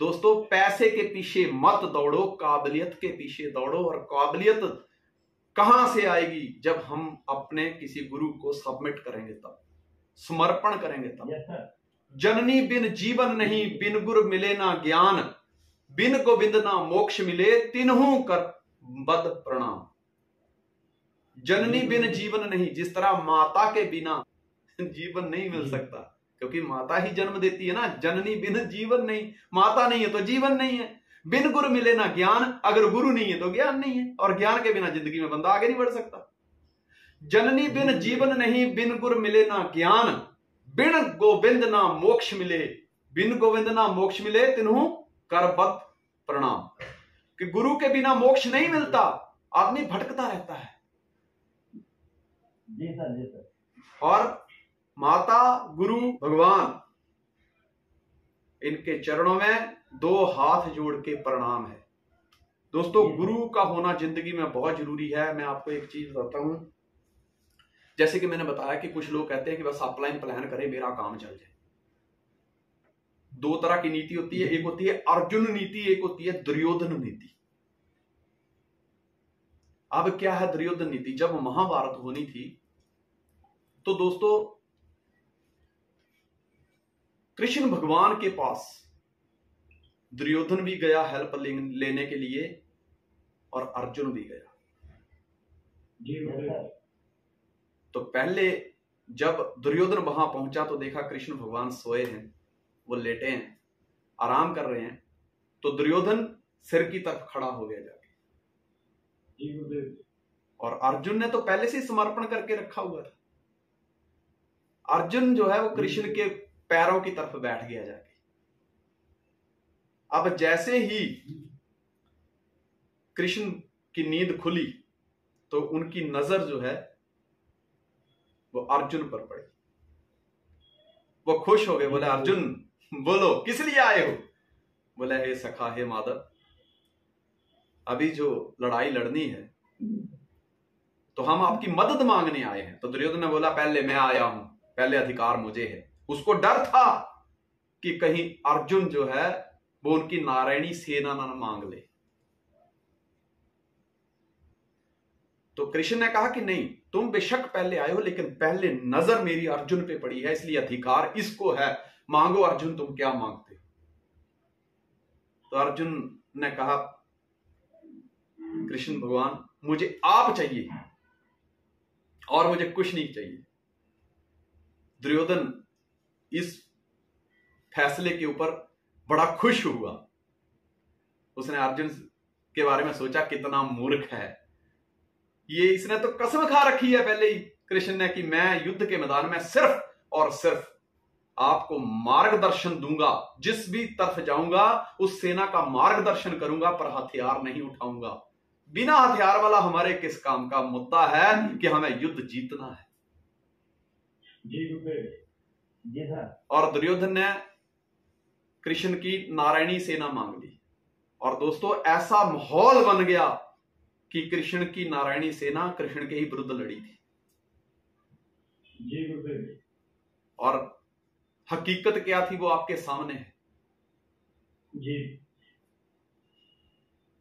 दोस्तों, पैसे के पीछे मत दौड़ो, काबिलियत के पीछे दौड़ो। और काबिलियत कहां से आएगी? जब हम अपने किसी गुरु को सबमिट करेंगे, तब समर्पण करेंगे तब। जननी बिन जीवन नहीं, बिन गुर मिले ना ज्ञान, बिन गोविंद ना मोक्ष मिले, तिन्हू कर बद प्रणाम। जननी बिन जीवन नहीं, जिस तरह माता के बिना जीवन नहीं मिल सकता, क्योंकि माता ही जन्म देती है ना। जननी बिन जीवन नहीं, माता नहीं है तो जीवन नहीं है। बिन गुरु मिले ना ज्ञान, अगर गुरु नहीं है तो ज्ञान नहीं है, और ज्ञान के बिना जिंदगी में बंदा आगे नहीं बढ़ सकता। जननी बिन जीवन नहीं, बिन गुरु मिले ना ज्ञान, बिन गोविंद ना मोक्ष मिले, बिन गोविंद ना मोक्ष मिले, तिन्हू कर बद प्रणाम। कि गुरु के बिना मोक्ष नहीं मिलता, आदमी भटकता रहता है। जी सर। और माता, गुरु, भगवान, इनके चरणों में 2 हाथ जोड़ के प्रणाम है। दोस्तों, गुरु का होना जिंदगी में बहुत जरूरी है। मैं आपको एक चीज बताता हूं, जैसे कि मैंने बताया कि कुछ लोग कहते हैं कि बस अपलाइन प्लान करें मेरा काम चल जाए। 2 तरह की नीति होती है, एक होती है अर्जुन नीति, एक होती है दुर्योधन नीति। अब क्या है दुर्योधन नीति? जब महाभारत होनी थी तो दोस्तों, कृष्ण भगवान के पास दुर्योधन भी गया हेल्प लेने के लिए, और अर्जुन भी गया। तो पहले जब दुर्योधन वहां पहुंचा तो देखा कृष्ण भगवान सोए हैं, वो लेटे हैं, आराम कर रहे हैं। तो दुर्योधन सिर की तरफ खड़ा हो गया जाके, और अर्जुन ने तो पहले से समर्पण करके रखा हुआ था। अर्जुन जो है वो कृष्ण के पैरों की तरफ बैठ गया जाके। अब जैसे ही कृष्ण की नींद खुली तो उनकी नजर जो है वो अर्जुन पर पड़ी। वो खुश हो गए, बोले अर्जुन बोलो किस लिए आए हो? बोले हे सखा, हे माधव, अभी जो लड़ाई लड़नी है तो हम आपकी मदद मांगने आए हैं। तो दुर्योधन ने बोला पहले मैं आया हूं, पहले अधिकार मुझे है। उसको डर था कि कहीं अर्जुन जो है वो उनकी नारायणी सेना न मांग ले। तो कृष्ण ने कहा कि नहीं, तुम बेशक पहले आए हो, लेकिन पहले नजर मेरी अर्जुन पे पड़ी है, इसलिए अधिकार इसको है। मांगो अर्जुन, तुम क्या मांगते हो? तो अर्जुन ने कहा कृष्ण भगवान, मुझे आप चाहिए और मुझे कुछ नहीं चाहिए। दुर्योधन इस फैसले के ऊपर बड़ा खुश हुआ। उसने अर्जुन के बारे में सोचा कितना मूर्ख है ये। इसने तो कसम खा रखी है पहले ही कृष्ण ने कि मैं युद्ध के मैदान में सिर्फ और सिर्फ आपको मार्गदर्शन दूंगा, जिस भी तरफ जाऊंगा उस सेना का मार्गदर्शन करूंगा, पर हथियार नहीं उठाऊंगा। बिना हथियार वाला हमारे किस काम का? मुद्दा है कि हमें युद्ध जीतना है। जी सर। और दुर्योधन ने कृष्ण की नारायणी सेना मांग ली और दोस्तों ऐसा माहौल बन गया कि कृष्ण की नारायणी सेना कृष्ण के ही विरुद्ध लड़ी थी। जी और हकीकत क्या थी वो आपके सामने है। जी।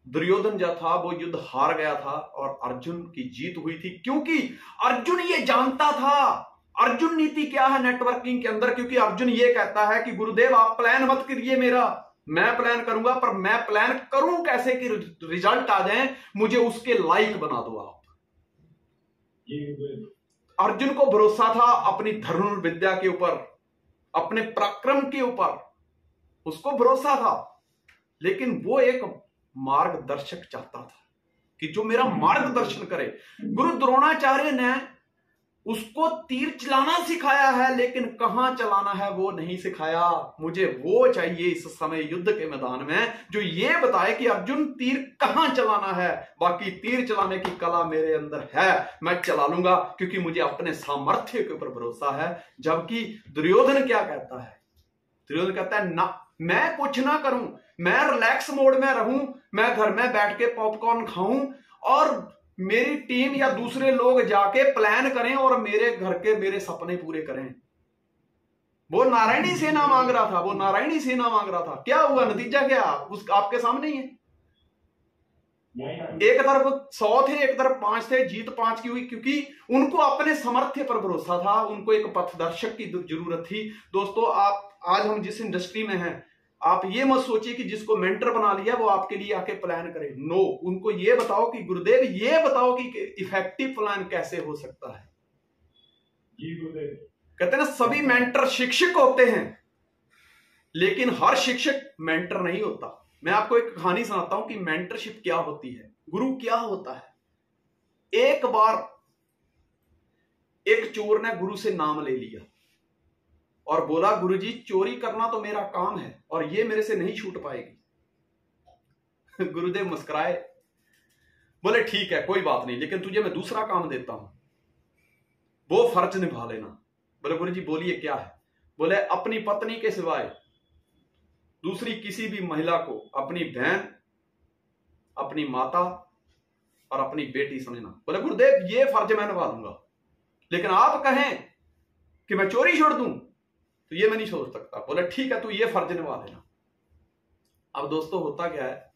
दुर्योधन जो था वो युद्ध हार गया था और अर्जुन की जीत हुई थी, क्योंकि अर्जुन ये जानता था। अर्जुन नीति क्या है नेटवर्किंग के अंदर? क्योंकि अर्जुन ये कहता है कि गुरुदेव आप प्लान मत करिए मेरा, मैं प्लान करूंगा, पर मैं प्लान करूं कैसे कि रिजल्ट आ जाए, मुझे उसके लायक बना दो आप। अर्जुन को भरोसा था अपनी धनुर्विद्या के ऊपर, अपने पराक्रम के ऊपर, उसको भरोसा था। लेकिन वो एक मार्गदर्शक चाहता था कि जो मेरा मार्गदर्शन करे। गुरु द्रोणाचार्य ने उसको तीर चलाना सिखाया है, लेकिन कहां चलाना है वो नहीं सिखाया। मुझे वो चाहिए इस समय युद्ध के मैदान में जो ये बताए कि अर्जुन तीर कहां चलाना है। बाकी तीर चलाने की कला मेरे अंदर है, मैं चला लूंगा, क्योंकि मुझे अपने सामर्थ्य के ऊपर भरोसा है। जबकि दुर्योधन क्या कहता है? दुर्योधन कहता है ना, मैं कुछ ना करूं, मैं रिलैक्स मोड में रहूं, मैं घर में बैठ के पॉपकॉर्न खाऊं और मेरी टीम या दूसरे लोग जाके प्लान करें और मेरे घर के मेरे सपने पूरे करें। वो नारायणी सेना मांग रहा था, वो नारायणी सेना मांग रहा था। क्या हुआ? नतीजा क्या? उस आपके सामने ही है। एक तरफ 100 थे, एक तरफ 5 थे, जीत 5 की हुई, क्योंकि उनको अपने सामर्थ्य पर भरोसा था। उनको एक पथदर्शक की जरूरत थी। दोस्तों आज हम जिस इंडस्ट्री में हैं, आप ये मत सोचिए कि जिसको मेंटर बना लिया वो आपके लिए आके प्लान करे। नो, उनको ये बताओ कि गुरुदेव ये बताओ कि इफेक्टिव प्लान कैसे हो सकता है। जी गुरुदेव। कहते हैं ना, सभी मेंटर शिक्षक होते हैं, लेकिन हर शिक्षक मेंटर नहीं होता। मैं आपको एक कहानी सुनाता हूं कि मेंटरशिप क्या होती है, गुरु क्या होता है। एक बार एक चोर ने गुरु से नाम ले लिया और बोला, गुरुजी चोरी करना तो मेरा काम है और ये मेरे से नहीं छूट पाएगी। गुरुदेव मुस्कुराए, बोले ठीक है कोई बात नहीं, लेकिन तुझे मैं दूसरा काम देता हूं, वो फर्ज निभा लेना। बोले गुरुजी बोलिए क्या है? बोले अपनी पत्नी के सिवाय दूसरी किसी भी महिला को अपनी बहन, अपनी माता और अपनी बेटी समझना। बोले गुरुदेव ये फर्ज मैं निभा लूंगा, लेकिन आप कहें कि मैं चोरी छोड़ दूं तो ये मैं नहीं छोड़ सकता। बोले ठीक है तू ये फर्ज निभा लेना। अब दोस्तों होता क्या है,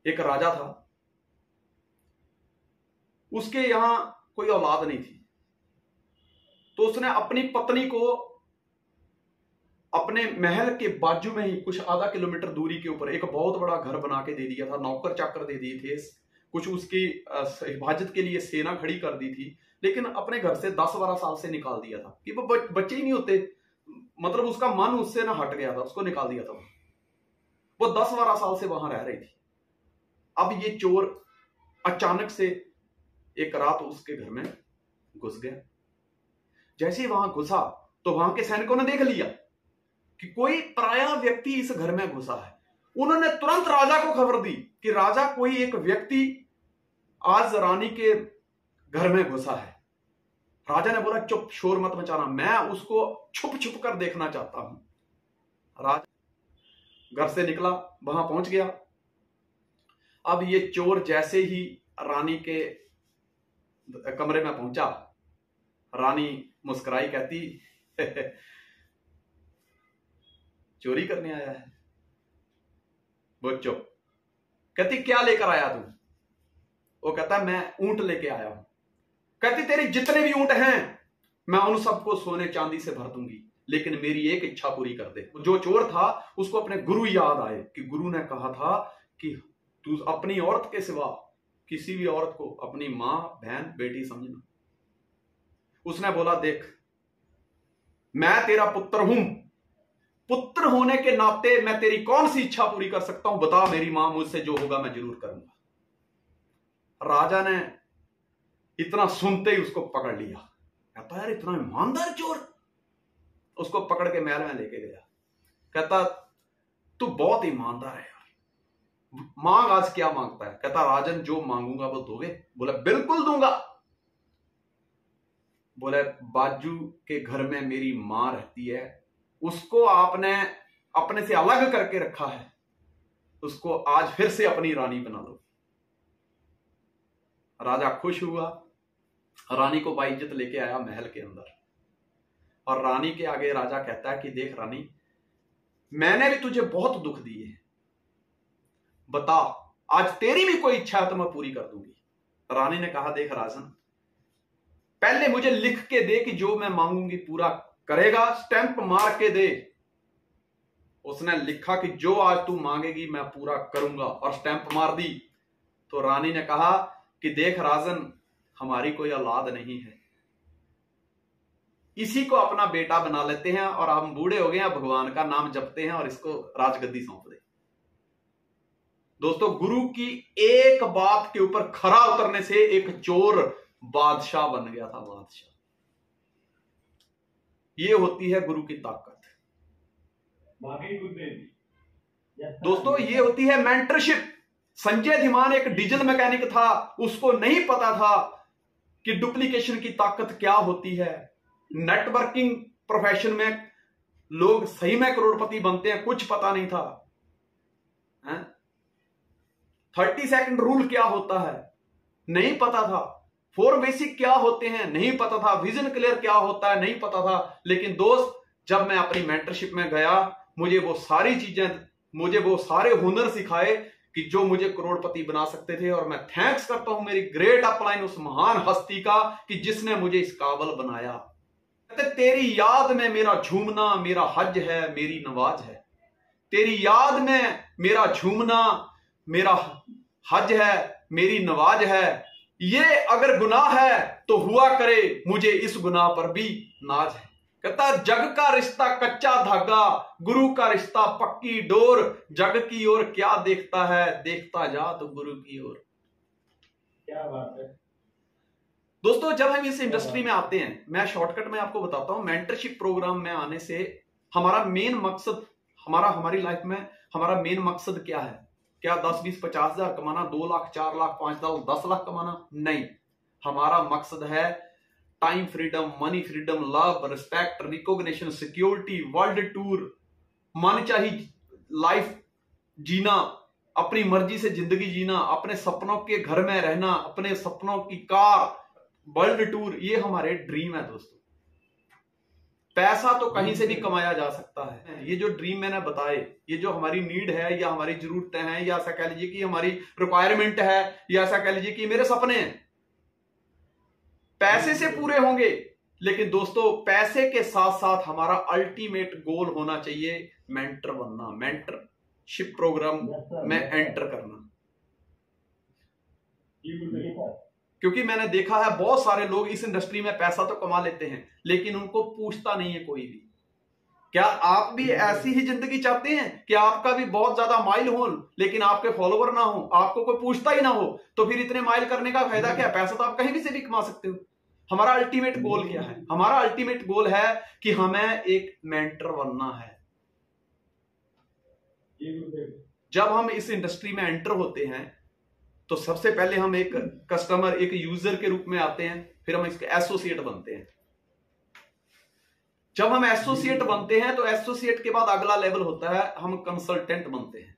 एक राजा था, उसके यहां कोई औलाद नहीं थी, तो उसने अपनी पत्नी को अपने महल के बाजू में ही कुछ आधा किलोमीटर दूरी के ऊपर एक बहुत बड़ा घर बना के दे दिया था। नौकर चाकर दे दिए थे, कुछ उसकी हिफाजत के लिए सेना खड़ी कर दी थी, लेकिन अपने घर से 10-12 साल से निकाल दिया था कि वो बच्चे ही नहीं होते, मतलब उसका मन उससे ना हट गया था, उसको निकाल दिया था। वो 10-12 साल से वहां रह रही थी। अब ये चोर अचानक से एक रात उसके घर में घुस गया। जैसे ही वहां घुसा तो वहां के सैनिकों ने देख लिया कि कोई पराया व्यक्ति इस घर में घुसा है। उन्होंने तुरंत राजा को खबर दी कि राजा कोई एक व्यक्ति आज रानी के घर में घुसा है। राजा ने बोला चुप, शोर मत मचाना, मैं उसको छुप छुप कर देखना चाहता हूं। राजा घर से निकला, वहां पहुंच गया। अब ये चोर जैसे ही रानी के कमरे में पहुंचा, रानी मुस्कुराई, कहती चोरी करने आया है? वो चुप। कहती क्या लेकर आया तू? वो कहता मैं ऊंट लेके आया हूं। कहती तेरे जितने भी ऊंट हैं मैं उन सबको सोने चांदी से भर दूंगी, लेकिन मेरी एक इच्छा पूरी कर दे। जो चोर था उसको अपने गुरु याद आए कि गुरु ने कहा था कि तू अपनी औरत के सिवा किसी भी औरत को अपनी मां, बहन, बेटी समझना। उसने बोला देख मैं तेरा पुत्र हूं, पुत्र होने के नाते मैं तेरी कौन सी इच्छा पूरी कर सकता हूं, बता मेरी मां, मुझसे जो होगा मैं जरूर करूंगा। राजा ने इतना सुनते ही उसको पकड़ लिया। कहता यार इतना ईमानदार चोर। उसको पकड़ के महल में लेके गया। कहता तू बहुत ईमानदार है यार, मांग आज क्या मांगता है। कहता राजन जो मांगूंगा वो दोगे। बोला बिल्कुल दूंगा। बोले बाजू के घर में मेरी मां रहती है, उसको आपने अपने से अलग करके रखा है, उसको आज फिर से अपनी रानी बना दो। राजा खुश हुआ, रानी को बाइज्जत लेके आया महल के अंदर। और रानी के आगे राजा कहता है कि देख रानी, मैंने भी तुझे बहुत दुख दिए हैं, बता आज तेरी भी कोई इच्छा है तो मैं पूरी कर दूंगी। रानी ने कहा देख राजन, पहले मुझे लिख के दे कि जो मैं मांगूंगी पूरा करेगा, स्टैंप मार के दे। उसने लिखा कि जो आज तू मांगेगी मैं पूरा करूंगा, और स्टैंप मार दी। तो रानी ने कहा कि देख राजन, हमारी कोई औलाद नहीं है, इसी को अपना बेटा बना लेते हैं, और हम बूढ़े हो गए हैं, भगवान का नाम जपते हैं और इसको राजगद्दी सौंप दे। दोस्तों, गुरु की एक बात के ऊपर खरा उतरने से एक चोर बादशाह बन गया था। बादशाह, ये होती है गुरु की ताकत। दोस्तों, ये होती है मेंटरशिप। संजय धीमान एक डीजल मैकेनिक था, उसको नहीं पता था कि डुप्लीकेशन की ताकत क्या होती है। नेटवर्किंग प्रोफेशन में लोग सही में करोड़पति बनते हैं, कुछ पता नहीं था। 30 सेकंड रूल क्या होता है नहीं पता था। 4 बेसिक क्या होते हैं नहीं पता था। विजन क्लियर क्या होता है नहीं पता था। लेकिन दोस्त, जब मैं अपनी मेंटरशिप में गया, मुझे वो सारी चीजें, मुझे वो सारे हुनर सिखाए कि जो मुझे करोड़पति बना सकते थे। और मैं थैंक्स करता हूं मेरी ग्रेट अपलाइन उस महान हस्ती का कि जिसने मुझे इस काबिल बनाया। तेरी याद में मेरा झूमना मेरा हज है, मेरी नवाज है। तेरी याद में मेरा झूमना मेरा हज है, मेरी नवाज है। ये अगर गुनाह है तो हुआ करे, मुझे इस गुनाह पर भी नाज है। कहता जग का रिश्ता कच्चा धागा, गुरु का रिश्ता पक्की डोर। जग की ओर क्या देखता है, देखता जा तो गुरु की ओर। क्या बात है दोस्तों, जब हम इस इंडस्ट्री में आते हैं, मैं शॉर्टकट में आपको बताता हूं, मेंटरशिप प्रोग्राम में आने से हमारा मेन मकसद, हमारी लाइफ में हमारा मेन मकसद क्या है? क्या 10, 20, 50 हजार कमाना, 2 लाख, 4 लाख, 5 लाख, 10 लाख कमाना? नहीं, हमारा मकसद है time freedom, money freedom, love, respect, recognition, security, world tour, मन चाही लाइफ जीना, अपनी मर्जी से जिंदगी जीना, अपने सपनों के घर में रहना, अपने सपनों की कार, वर्ल्ड टूर। ये हमारे ड्रीम है दोस्तों। पैसा तो कहीं से भी कमाया जा सकता है। ये जो ड्रीम मैंने बताए, ये जो हमारी नीड है या हमारी जरूरतें हैं, या ऐसा कह लीजिए कि हमारी रिक्वायरमेंट है, या ऐसा कह लीजिए कि मेरे सपने हैं, पैसे से पूरे होंगे। लेकिन दोस्तों, पैसे के साथ साथ हमारा अल्टीमेट गोल होना चाहिए मेंटर बनना, मेंटरशिप प्रोग्राम में एंटर करना। क्योंकि मैंने देखा है बहुत सारे लोग इस इंडस्ट्री में पैसा तो कमा लेते हैं, लेकिन उनको पूछता नहीं है कोई भी। क्या आप भी ऐसी ही जिंदगी चाहते हैं कि आपका भी बहुत ज्यादा माइल हो, लेकिन आपके फॉलोवर ना हो, आपको कोई पूछता ही ना हो? तो फिर इतने माइल करने का फायदा क्या? पैसा तो आप कहीं भी से भी कमा सकते हो। हमारा अल्टीमेट गोल क्या है? हमारा अल्टीमेट गोल है कि हमें एक मेंटर बनना है। जब हम इस इंडस्ट्री में एंटर होते हैं तो सबसे पहले हम एक कस्टमर, एक यूजर के रूप में आते हैं, फिर हम इसके एसोसिएट बनते हैं। जब हम एसोसिएट बनते हैं तो एसोसिएट के बाद अगला लेवल होता है, हम कंसल्टेंट बनते हैं।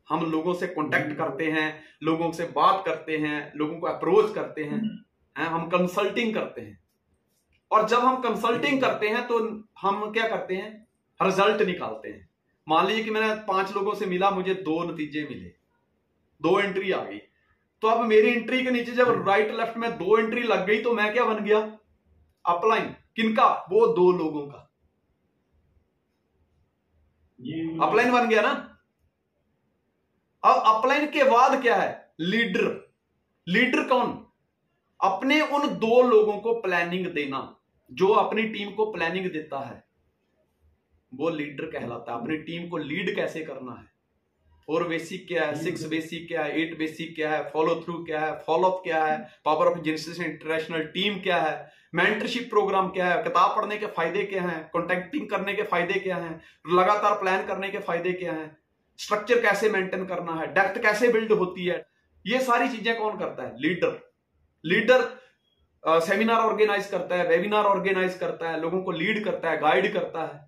हम लोगों से कांटेक्ट करते हैं, लोगों से बात करते हैं, लोगों को अप्रोच करते हैं, हम कंसल्टिंग करते हैं। और जब हम कंसल्टिंग करते हैं तो हम क्या करते हैं? रिजल्ट निकालते हैं। मान लीजिए कि मैंने 5 लोगों से मिला, मुझे 2 नतीजे मिले, 2 एंट्री आ गई। तो अब मेरी एंट्री के नीचे जब राइट लेफ्ट में 2 एंट्री लग गई तो मैं क्या बन गया? अपलाइन। किनका? वो 2 लोगों का अपलाइन बन गया ना। अब अपलाइन के बाद क्या है? लीडर। लीडर कौन? अपने उन 2 लोगों को प्लानिंग देना, जो अपनी टीम को प्लानिंग देता है। वो लीडर कहलाता है। अपनी टीम को लीड कैसे करना है, 4 बेसिक क्या है, 6 बेसिक क्या है, 8 बेसिक क्या है, फॉलो थ्रू क्या है, फॉलो अप क्या है, power of genesis international team क्या है, मेंटरशिप प्रोग्राम क्या है, किताब पढ़ने के फायदे क्या हैं, कॉन्टेक्टिंग करने के फायदे क्या हैं, लगातार प्लान करने के फायदे क्या हैं, स्ट्रक्चर कैसे मेंटेन करना है, डेप्थ कैसे बिल्ड होती है, ये सारी चीजें कौन करता है? लीडर। लीडर सेमिनार ऑर्गेनाइज करता है, वेबिनार ऑर्गेनाइज करता है, लोगों को लीड करता है, गाइड करता है,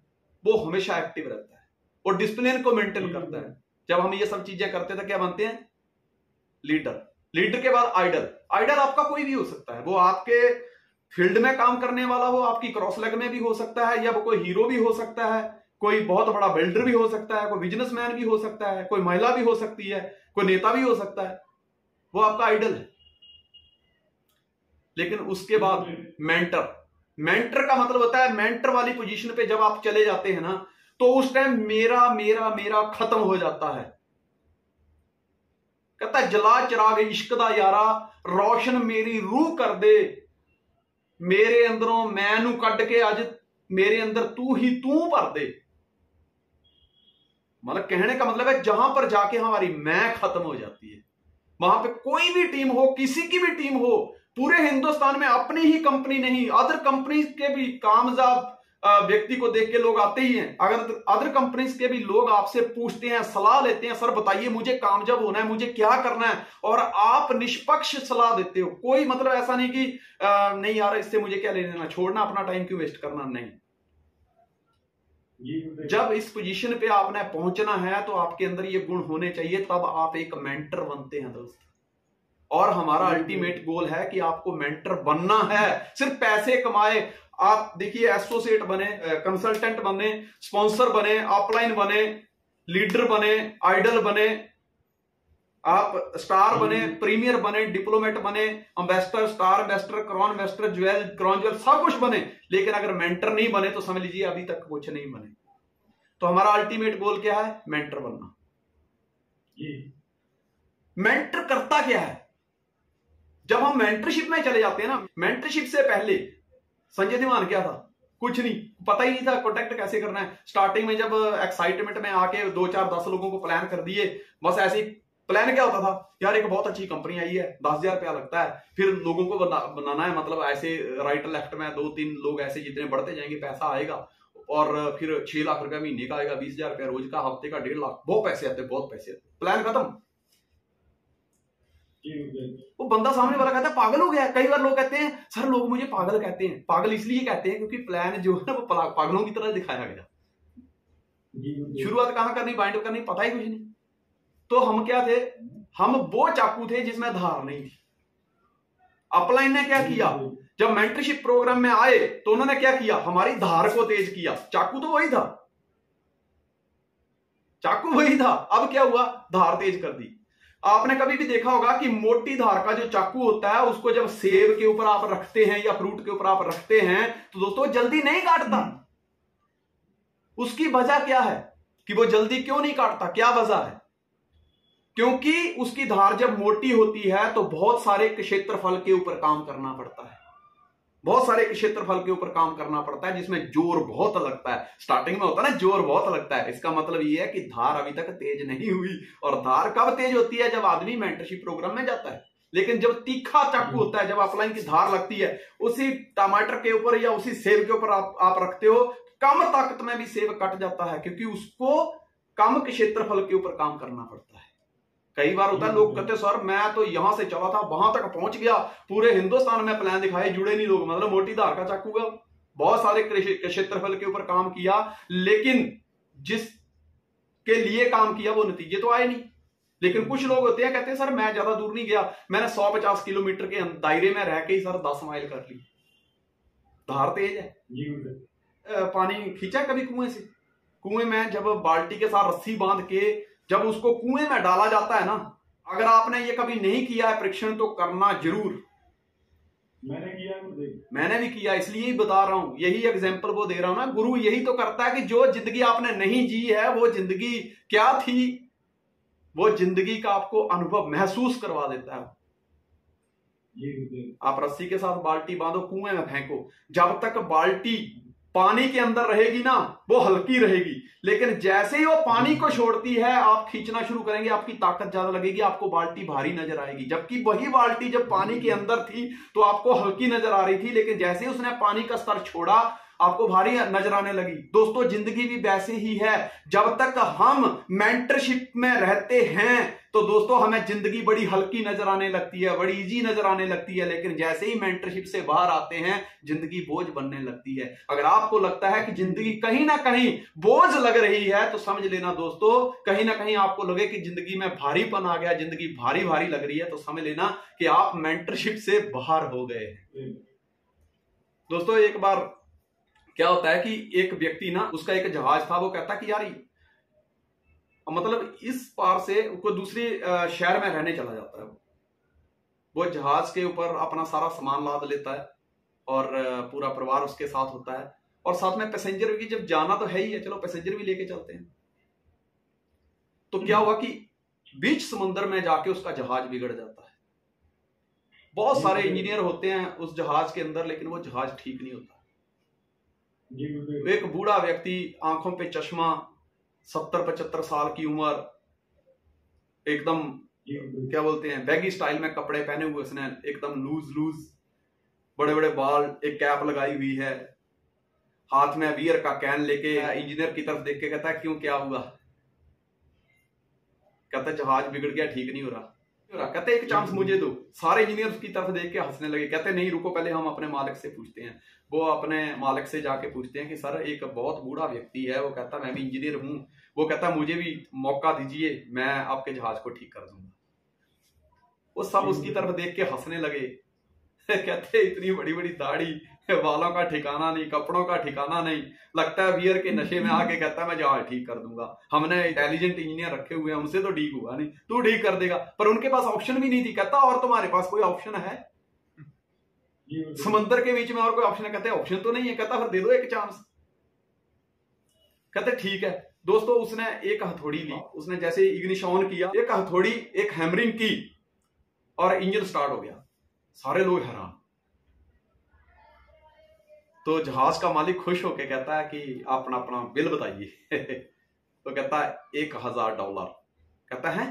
वो हमेशा एक्टिव रहता है और डिसिप्लिन को मेंटेन करता है। जब हम ये सब चीजें करते हैं तो क्या बनते हैं? लीडर। लीडर के बाद आइडल। आइडल आपका कोई भी हो सकता है, वो आपके फील्ड में काम करने वाला हो, आपकी क्रॉस लेग में भी हो सकता है, या वो कोई हीरो भी हो सकता है, कोई बहुत बड़ा बिल्डर भी हो सकता है, कोई बिजनेसमैन भी हो सकता है, कोई महिला भी हो सकती है, कोई नेता भी हो सकता है, वो आपका आइडल है। लेकिन उसके बाद मेंटर। मेंटर का मतलब होता है, मेंटर वाली पोजीशन पे जब आप चले जाते हैं ना, तो उस टाइम मेरा मेरा मेरा खत्म हो जाता है। कहता है जला चिराग इश्क दा यारा, रोशन मेरी रूह कर दे, मेरे अंदरों मैनू कट के अज मेरे अंदर तू ही तू भर दे। मतलब कहने का मतलब है जहां पर जाके हमारी मैं खत्म हो जाती है, वहां पे कोई भी टीम हो, किसी की भी टीम हो, पूरे हिंदुस्तान में अपनी ही कंपनी नहीं, अदर कंपनीज के भी कामयाब व्यक्ति को देख के लोग आते ही हैं। अगर अदर कंपनीज के भी लोग आपसे पूछते हैं, सलाह लेते हैं, सर बताइए मुझे कामयाब होना है, मुझे क्या करना है, और आप निष्पक्ष सलाह देते हो। कोई मतलब ऐसा नहीं कि नहीं यार इससे मुझे क्या लेना, छोड़ना, अपना टाइम क्यों वेस्ट करना, नहीं। जब इस पोजीशन पे आपने पहुंचना है तो आपके अंदर ये गुण होने चाहिए, तब आप एक मेंटर बनते हैं दोस्त। और हमारा अल्टीमेट गोल है कि आपको मेंटर बनना है, सिर्फ पैसे कमाए। आप देखिए एसोसिएट बने, कंसल्टेंट बने, स्पॉन्सर बने, अपलाइन बने, लीडर बने, आइडल बने, आप स्टार बने, प्रीमियर बने, डिप्लोमेट बने, ambassador, star ambassador, crown ambassador, crown jewel, सब कुछ बने, लेकिन अगर मेंटर नहीं बने तो समझ लीजिए अभी तक कुछ नहीं बने। तो हमारा अल्टीमेट गोल क्या है? मेंटर बनना। मेंटर करता क्या है? जब हम मेंटरशिप में चले जाते हैं ना, मेंटरशिप से पहले संजय धीमान क्या था? कुछ नहीं, पता ही नहीं था कॉन्टेक्ट कैसे करना है। स्टार्टिंग में जब एक्साइटमेंट में आके 2 4 10 लोगों को प्लान कर दिए, बस ऐसे ही प्लान क्या होता था, यार एक बहुत अच्छी कंपनी आई है, 10,000 रुपया लगता है, फिर लोगों को बनाना है, मतलब ऐसे राइट लेफ्ट में 2-3 लोग ऐसे जितने बढ़ते जाएंगे पैसा आएगा, और फिर 6 लाख रुपया महीने का आएगा, 20,000 रुपया रोज का, हफ्ते का 1.5 लाख, बहुत पैसे आते, बहुत पैसे आते, प्लान खत्म। वो बंदा सामने वाला कहता है पागल हो गया। कई बार लोग कहते हैं सर, लोग मुझे पागल कहते हैं। पागल इसलिए कहते हैं क्योंकि प्लान जो है ना वो पागलों की तरह दिखाया गया। शुरुआत कहां करनी, बाइंड करनी, पता ही कुछ नहीं। तो हम क्या थे? हम वो चाकू थे जिसमें धार नहीं थी। अपलाइन ने क्या किया? जब मेंटरशिप प्रोग्राम में आए तो उन्होंने क्या किया? हमारी धार को तेज किया। चाकू तो वही था, चाकू वही था, अब क्या हुआ? धार तेज कर दी। आपने कभी भी देखा होगा कि मोटी धार का जो चाकू होता है उसको जब सेब के ऊपर आप रखते हैं या फ्रूट के ऊपर आप रखते हैं तो दोस्तों जल्दी नहीं काटता। उसकी वजह क्या है कि वो जल्दी क्यों नहीं काटता? क्या वजह है? क्योंकि उसकी धार जब मोटी होती है तो बहुत सारे क्षेत्रफल के ऊपर काम करना पड़ता है, बहुत सारे क्षेत्रफल के ऊपर काम करना पड़ता है, जिसमें जोर बहुत लगता है। स्टार्टिंग में होता है ना, जोर बहुत लगता है। इसका मतलब यह है कि धार अभी तक तेज नहीं हुई। और धार कब तेज होती है? जब आदमी मेंटरशिप प्रोग्राम में जाता है। लेकिन जब तीखा चाकू होता है, जब अपलाइन की धार लगती है, उसी टमाटर के ऊपर या उसी सेब के ऊपर आप रखते हो, कम ताकत में भी सेब कट जाता है, क्योंकि उसको कम क्षेत्रफल के ऊपर काम करना पड़ता है। कई बार होता है लोग कहते सर मैं तो यहां से चला था वहां तक पहुंच गया, पूरे हिंदुस्तान में प्लान दिखाए, जुड़े नहीं लोग, मतलब मोटी धार का चाकू का बहुत सारे क्षेत्रफल के ऊपर काम किया, लेकिन जिस के लिए काम किया वो नतीजे तो आए नहीं। लेकिन कुछ लोग होते हैं कहते हैं सर मैं ज्यादा दूर नहीं गया, मैंने 150 किलोमीटर के दायरे में रह के ही सर 10 माइल कर ली। धार तेज है। पानी खींचा कभी कुएं से? कुएं में जब बाल्टी के साथ रस्सी बांध के जब उसको कुएं में डाला जाता है ना, अगर आपने ये कभी नहीं किया है परीक्षण तो करना जरूर। मैंने भी किया, इसलिए ही बता रहा हूं, यही एग्जांपल वो दे रहा हूं ना। गुरु यही तो करता है कि जो जिंदगी आपने नहीं जी है वो जिंदगी क्या थी, वो जिंदगी का आपको अनुभव महसूस करवा देता है। आप रस्सी के साथ बाल्टी बांधो, कुएं में फेंको, जब तक बाल्टी पानी के अंदर रहेगी ना वो हल्की रहेगी, लेकिन जैसे ही वो पानी को छोड़ती है आप खींचना शुरू करेंगे, आपकी ताकत ज्यादा लगेगी, आपको बाल्टी भारी नजर आएगी। जबकि वही बाल्टी जब पानी के अंदर थी तो आपको हल्की नजर आ रही थी, लेकिन जैसे ही उसने पानी का स्तर छोड़ा आपको भारी नजर आने लगी। दोस्तों जिंदगी भी वैसे ही है, जब तक हम मेंटरशिप में रहते हैं तो दोस्तों हमें जिंदगी बड़ी हल्की नजर आने लगती है, बड़ी इजी नजर आने लगती है, लेकिन जैसे ही मेंटरशिप से बाहर आते हैं जिंदगी बोझ बनने लगती है। अगर आपको लगता है कि जिंदगी कहीं ना कहीं बोझ लग रही है तो समझ लेना दोस्तों, कहीं ना कहीं आपको लगे कि जिंदगी में भारीपन आ गया, जिंदगी भारी भारी लग रही है, तो समझ लेना कि आप मेंटरशिप से बाहर हो गए हैं। दोस्तों एक बार क्या होता है कि एक व्यक्ति ना, उसका एक जहाज था, वो कहता कि यार मतलब इस पार से कोई दूसरे शहर में रहने चला जाता है। वो जहाज के ऊपर अपना सारा सामान लाद लेता है और पूरा परिवार उसके साथ होता है, और साथ में पैसेंजर भी, जब जाना तो है ही है, चलो पैसेंजर भी लेके चलते हैं। तो क्या हुआ कि बीच समुद्र में जाके उसका जहाज बिगड़ जाता है। बहुत सारे इंजीनियर होते हैं उस जहाज के अंदर, लेकिन वो जहाज ठीक नहीं होता। एक बूढ़ा व्यक्ति, आंखों पे चश्मा, 70-75 साल की उम्र, एकदम क्या बोलते हैं बैगी स्टाइल में कपड़े पहने हुए, उसने एकदम लूज बड़े बड़े बाल, एक कैप लगाई हुई है, हाथ में बियर का कैन लेके इंजीनियर की तरफ देख के कहता है क्यों, क्या हुआ? कहता है जहाज बिगड़ गया, ठीक नहीं हो रहा। कहते एक चांस मुझे दो। सारे इंजीनियर उसकी तरफ देख के हंसने लगे। कहते नहीं रुको, पहले हम अपने मालिक से पूछते हैं। वो अपने मालिक से जाके पूछते हैं कि सर एक बहुत बूढ़ा व्यक्ति है, वो कहता मैं भी इंजीनियर हूं, वो कहता मुझे भी मौका दीजिए, मैं आपके जहाज को ठीक कर दूंगा। वो सब उसकी तरफ देख के हंसने लगे। कहते इतनी बड़ी बड़ी दाढ़ी, बालों का ठिकाना नहीं, कपड़ों का ठिकाना नहीं, लगता है बियर के नशे में आके कहता है मैं जहाज ठीक कर दूंगा, हमने इंटेलिजेंट इंजीनियर रखे हुए हैं, उनसे तो ठीक हुआ नहीं, तू ठीक कर देगा। पर उनके पास ऑप्शन भी नहीं थी। कहता और तुम्हारे पास कोई ऑप्शन है? समंदर के बीच में और कोई ऑप्शन है? कहते ऑप्शन तो नहीं है। कहता फिर दे दो एक चांस। कहते ठीक है। दोस्तों उसने एक हथौड़ी ली, उसने जैसे इग्निशन ऑन किया, एक हथौड़ी, एक हैमरिंग की और इंजन स्टार्ट हो गया। सारे लोग हैरान। तो जहाज का मालिक खुश होके कहता है कि अपना अपना बिल बताइए। तो कहता है $1000। कहता है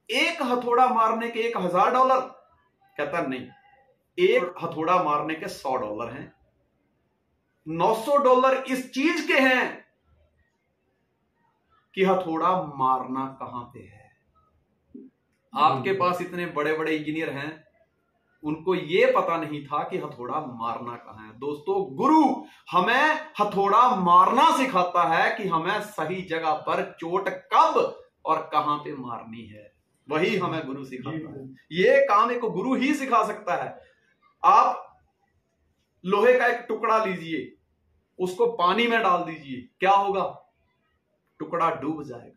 एक हथौड़ा मारने के $1000? कहता नहीं, एक हथौड़ा मारने के $100 हैं। $900 इस चीज के हैं कि हथौड़ा मारना कहां पे है। आपके पास इतने बड़े बड़े इंजीनियर हैं, उनको यह पता नहीं था कि हथौड़ा मारना कहां है। दोस्तों गुरु हमें हथौड़ा मारना सिखाता है कि हमें सही जगह पर चोट कब और कहां पे मारनी है, वही हमें गुरु सिखाता है। यह काम एक गुरु ही सिखा सकता है। आप लोहे का एक टुकड़ा लीजिए, उसको पानी में डाल दीजिए, क्या होगा? टुकड़ा डूब जाएगा।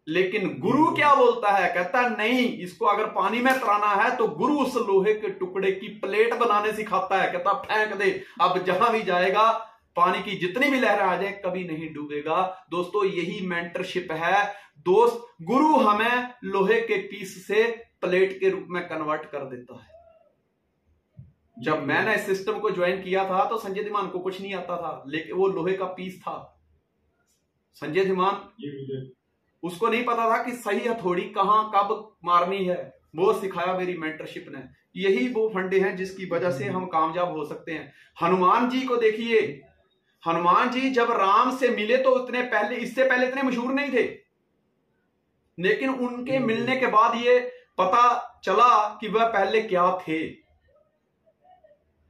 लेकिन गुरु क्या बोलता है? कहता नहीं, इसको अगर पानी में तराना है तो गुरु उस लोहे के टुकड़े की प्लेट बनाने सिखाता है। कहता फेंक दे, अब जहां भी जाएगा पानी की जितनी भी लहरें आ जाए कभी नहीं डूबेगा। दोस्तों यही मेंटरशिप है। दोस्त गुरु हमें लोहे के पीस से प्लेट के रूप में कन्वर्ट कर देता है। जब मैंने इस सिस्टम को ज्वाइन किया था तो संजय धीमान को कुछ नहीं आता था, लेकिन वो लोहे का पीस था। संजय धीमान उसको नहीं पता था कि सही हथौड़ी कहां कब मारनी है, वो सिखाया मेरी मेंटरशिप ने। यही वो फंडे हैं जिसकी वजह से हम कामयाब हो सकते हैं। हनुमान जी को देखिए, हनुमान जी जब राम से मिले तो इतने पहले, इससे पहले इतने मशहूर नहीं थे, लेकिन उनके मिलने के बाद ये पता चला कि वह पहले क्या थे।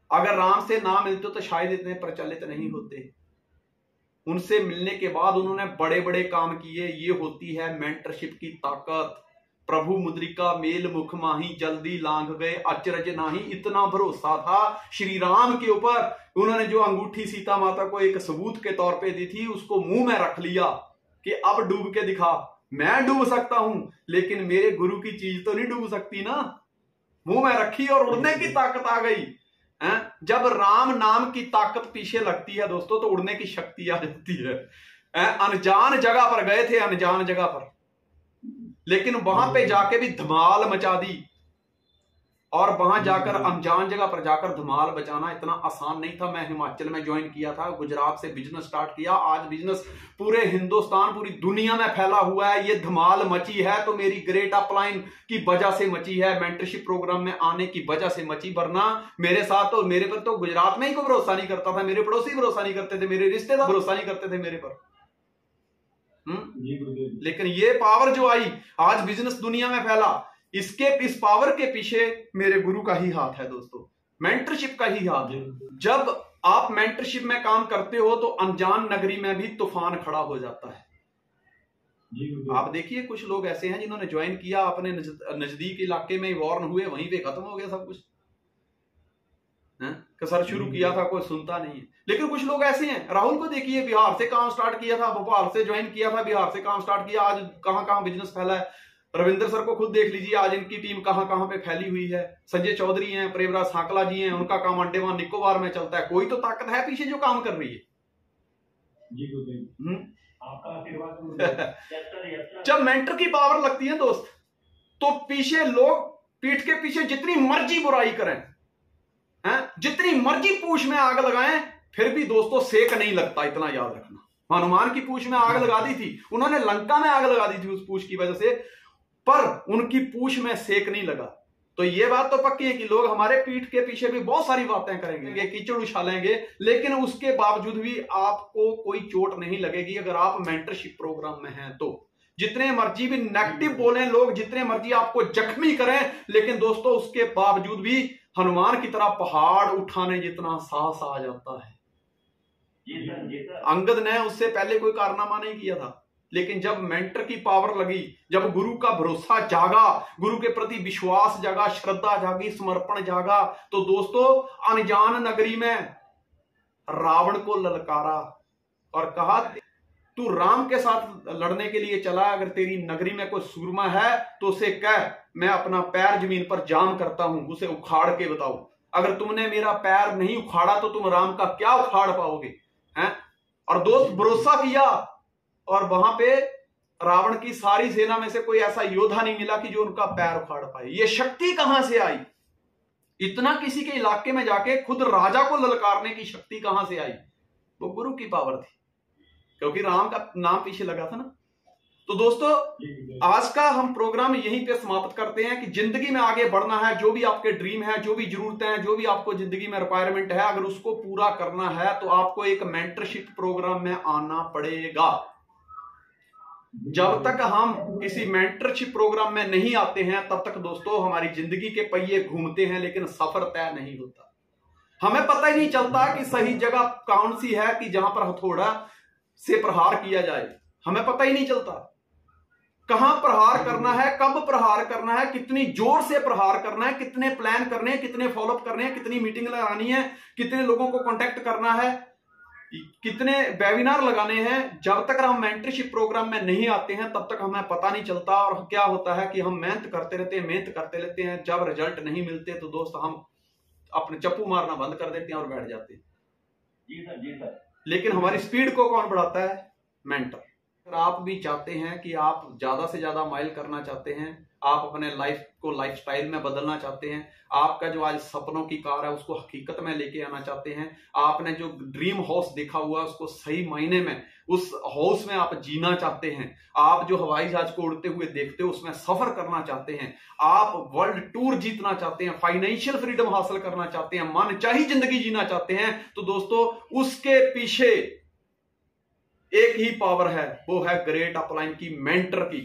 अगर राम से ना मिलते तो शायद इतने प्रचलित नहीं होते। उनसे मिलने के बाद उन्होंने बड़े बड़े काम किए। ये होती है मेंटरशिप की ताकत। प्रभु मुद्रिका मेल मुख माही, जल्दी लांघ गए अचरज नाही। इतना भरोसा था श्री राम के ऊपर, उन्होंने जो अंगूठी सीता माता को एक सबूत के तौर पे दी थी, उसको मुंह में रख लिया कि अब डूब के दिखा। मैं डूब सकता हूं लेकिन मेरे गुरु की चीज तो नहीं डूब सकती ना। मुंह में रखी और उड़ने की ताकत आ गई। जब राम नाम की ताकत पीछे लगती है दोस्तों तो उड़ने की शक्ति आ जाती है। अनजान जगह पर गए थे, अनजान जगह पर, लेकिन वहां पे जाके भी धमाल मचा दी। और वहां जाकर अनजान जगह पर जाकर धमाल बचाना इतना आसान नहीं था। मैं हिमाचल में ज्वाइन किया था, गुजरात से बिजनेस स्टार्ट किया, आज बिजनेस पूरे हिंदुस्तान पूरी दुनिया में फैला हुआ है। ये धमाल मची है तो मेरी ग्रेट अपलाइन की वजह से मची है, मेंटरशिप प्रोग्राम में आने की वजह से मची। वरना मेरे साथ तो मेरे पर तो गुजरात में ही कोई भरोसा नहीं करता था, मेरे पड़ोसी भरोसा नहीं करते थे, मेरे रिश्तेदार भरोसा नहीं करते थे मेरे पर। लेकिन ये पावर जो आई, आज बिजनेस दुनिया में फैला, इस पावर के पीछे मेरे गुरु का ही हाथ है दोस्तों, मेंटरशिप का ही हाथ है। जब आप मेंटरशिप में काम करते हो तो अनजान नगरी में भी तूफान खड़ा हो जाता है। आप देखिए कुछ लोग ऐसे हैं जिन्होंने ज्वाइन किया, अपने नजदीक इलाके में वॉर्न हुए, वहीं पे खत्म हो गया सब कुछ। सर शुरू किया था, कोई सुनता नहीं है। लेकिन कुछ लोग ऐसे हैं, राहुल को देखिए, बिहार से काम स्टार्ट किया था, भोपाल से ज्वाइन किया था, बिहार से काम स्टार्ट किया, आज कहां कहां बिजनेस फैला है। रविंद्र सर को खुद देख लीजिए, आज इनकी टीम कहां कहां पे फैली हुई है। संजय चौधरी हैं, प्रेमराज सांकला जी हैं, उनका काम अंडमान निकोबार में चलता है। कोई तो ताकत है पीछे जो काम कर रही है। जब मेंटर की पावर लगती है दोस्त, तो पीछे लोग पीठ के पीछे जितनी मर्जी बुराई करें, जितनी मर्जी पूछ में आग लगाएं, फिर भी दोस्तों सेक नहीं लगता, इतना याद रखना। हनुमान की पूछ में आग लगा दी थी, उन्होंने लंका में आग लगा दी थी उस पूछ की वजह से, पर उनकी पूछ में सेक नहीं लगा। तो ये बात तो पक्की है कि लोग हमारे पीठ के पीछे भी बहुत सारी बातें करेंगे, कीचड़ उछालेंगे, लेकिन उसके बावजूद भी आपको कोई चोट नहीं लगेगी अगर आप मेंटरशिप प्रोग्राम में हैं तो। जितने मर्जी भी नेगेटिव बोलें लोग, जितने मर्जी आपको जख्मी करें, लेकिन दोस्तों उसके बावजूद भी हनुमान की तरह पहाड़ उठाने जितना साहस आ जाता है। अंगद ने उससे पहले कोई कारनामा नहीं किया था, लेकिन जब मेंटर की पावर लगी, जब गुरु का भरोसा जागा, गुरु के प्रति विश्वास जागा, श्रद्धा जागी, समर्पण जागा, तो दोस्तों अनजान नगरी में रावण को ललकारा और कहा तू राम के साथ लड़ने के लिए चला, अगर तेरी नगरी में कोई सूरमा है तो उसे कह मैं अपना पैर जमीन पर जाम करता हूं, उसे उखाड़ के बताओ। अगर तुमने मेरा पैर नहीं उखाड़ा तो तुम राम का क्या उखाड़ पाओगे, हैं? और दोस्त भरोसा किया, और वहां पे रावण की सारी सेना में से कोई ऐसा योद्धा नहीं मिला कि जो उनका पैर उखाड़ पाए। ये शक्ति कहां से आई? इतना किसी के इलाके में जाके खुद राजा को ललकारने की शक्ति कहां से आई? वो गुरु की पावर थी, क्योंकि राम का नाम पीछे लगा था ना। तो दोस्तों आज का हम प्रोग्राम यहीं पे समाप्त करते हैं कि जिंदगी में आगे बढ़ना है, जो भी आपके ड्रीम है, जो भी जरूरतें हैं, जो भी आपको जिंदगी में रिक्वायरमेंट है, अगर उसको पूरा करना है तो आपको एक मेंटरशिप प्रोग्राम में आना पड़ेगा। जब तक हम किसी मेंटरशिप प्रोग्राम में नहीं आते हैं तब तक दोस्तों हमारी जिंदगी के पहिए घूमते हैं, लेकिन सफर तय नहीं होता। हमें पता ही नहीं चलता कि सही जगह कौन सी है कि जहां पर हथौड़ा से प्रहार किया जाए। हमें पता ही नहीं चलता कहां प्रहार करना है, कब प्रहार करना है, कितनी जोर से प्रहार करना है, कितने प्लान करने हैं, कितने फॉलोअप करने हैं, कितनी मीटिंग लगानी है, कितने लोगों को कांटेक्ट करना है, कितने वेबिनार लगाने हैं। जब तक हम मेंटरशिप प्रोग्राम में नहीं आते हैं तब तक हमें पता नहीं चलता। और क्या होता है कि हम मेहनत करते रहते हैं, जब रिजल्ट नहीं मिलते तो दोस्त हम अपने चप्पू मारना बंद कर देते हैं और बैठ जाते हैं। जी सर। लेकिन हमारी स्पीड को कौन बढ़ाता है? मेंटर। अगर आप भी चाहते हैं कि आप ज्यादा से ज्यादा माइल करना चाहते हैं, आप अपने लाइफ को लाइफस्टाइल में बदलना चाहते हैं, आपका जो आज सपनों की कार है उसको हकीकत में लेके आना चाहते हैं, आपने जो ड्रीम हाउस देखा हुआ है उसको सही मायने में उस हाउस में आप जीना चाहते हैं, आप जो हवाई जहाज को उड़ते हुए देखते हो उसमें सफर करना चाहते हैं, आप वर्ल्ड टूर जीतना चाहते हैं, फाइनेंशियल फ्रीडम हासिल करना चाहते हैं, मनचाही जिंदगी जीना चाहते हैं, तो दोस्तों उसके पीछे एक ही पावर है, वो है ग्रेट अपलाइन की, मेंटर की।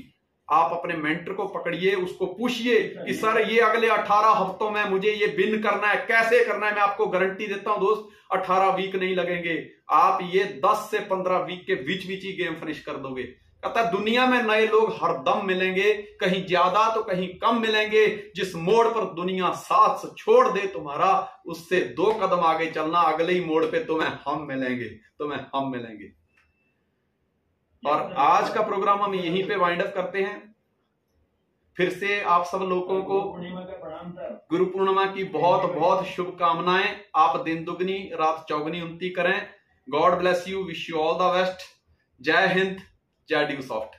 आप अपने मेंटर को पकड़िए, उसको पूछिए कि सर ये अगले 18 हफ्तों में मुझे ये विन करना है, कैसे करना है। मैं आपको गारंटी देता हूं दोस्त 18 वीक नहीं लगेंगे, आप ये 10 से 15 वीक के बीच ही गेम फिनिश कर दोगे। कहता दुनिया में नए लोग हर दम मिलेंगे, कहीं ज्यादा तो कहीं कम मिलेंगे। जिस मोड़ पर दुनिया साथ छोड़ दे तुम्हारा, उससे 2 कदम आगे चलना, अगले ही मोड़ पे तुम्हें हम मिलेंगे। और आज का प्रोग्राम हम यहीं पे वाइंड अप करते हैं। फिर से आप सब लोगों को गुरु पूर्णिमा की बहुत बहुत शुभकामनाएं। आप दिन दुगनी रात चौगनी उन्नति करें। God bless you, wish you all the best. जय हिंद, जय ड्यू सॉफ्ट।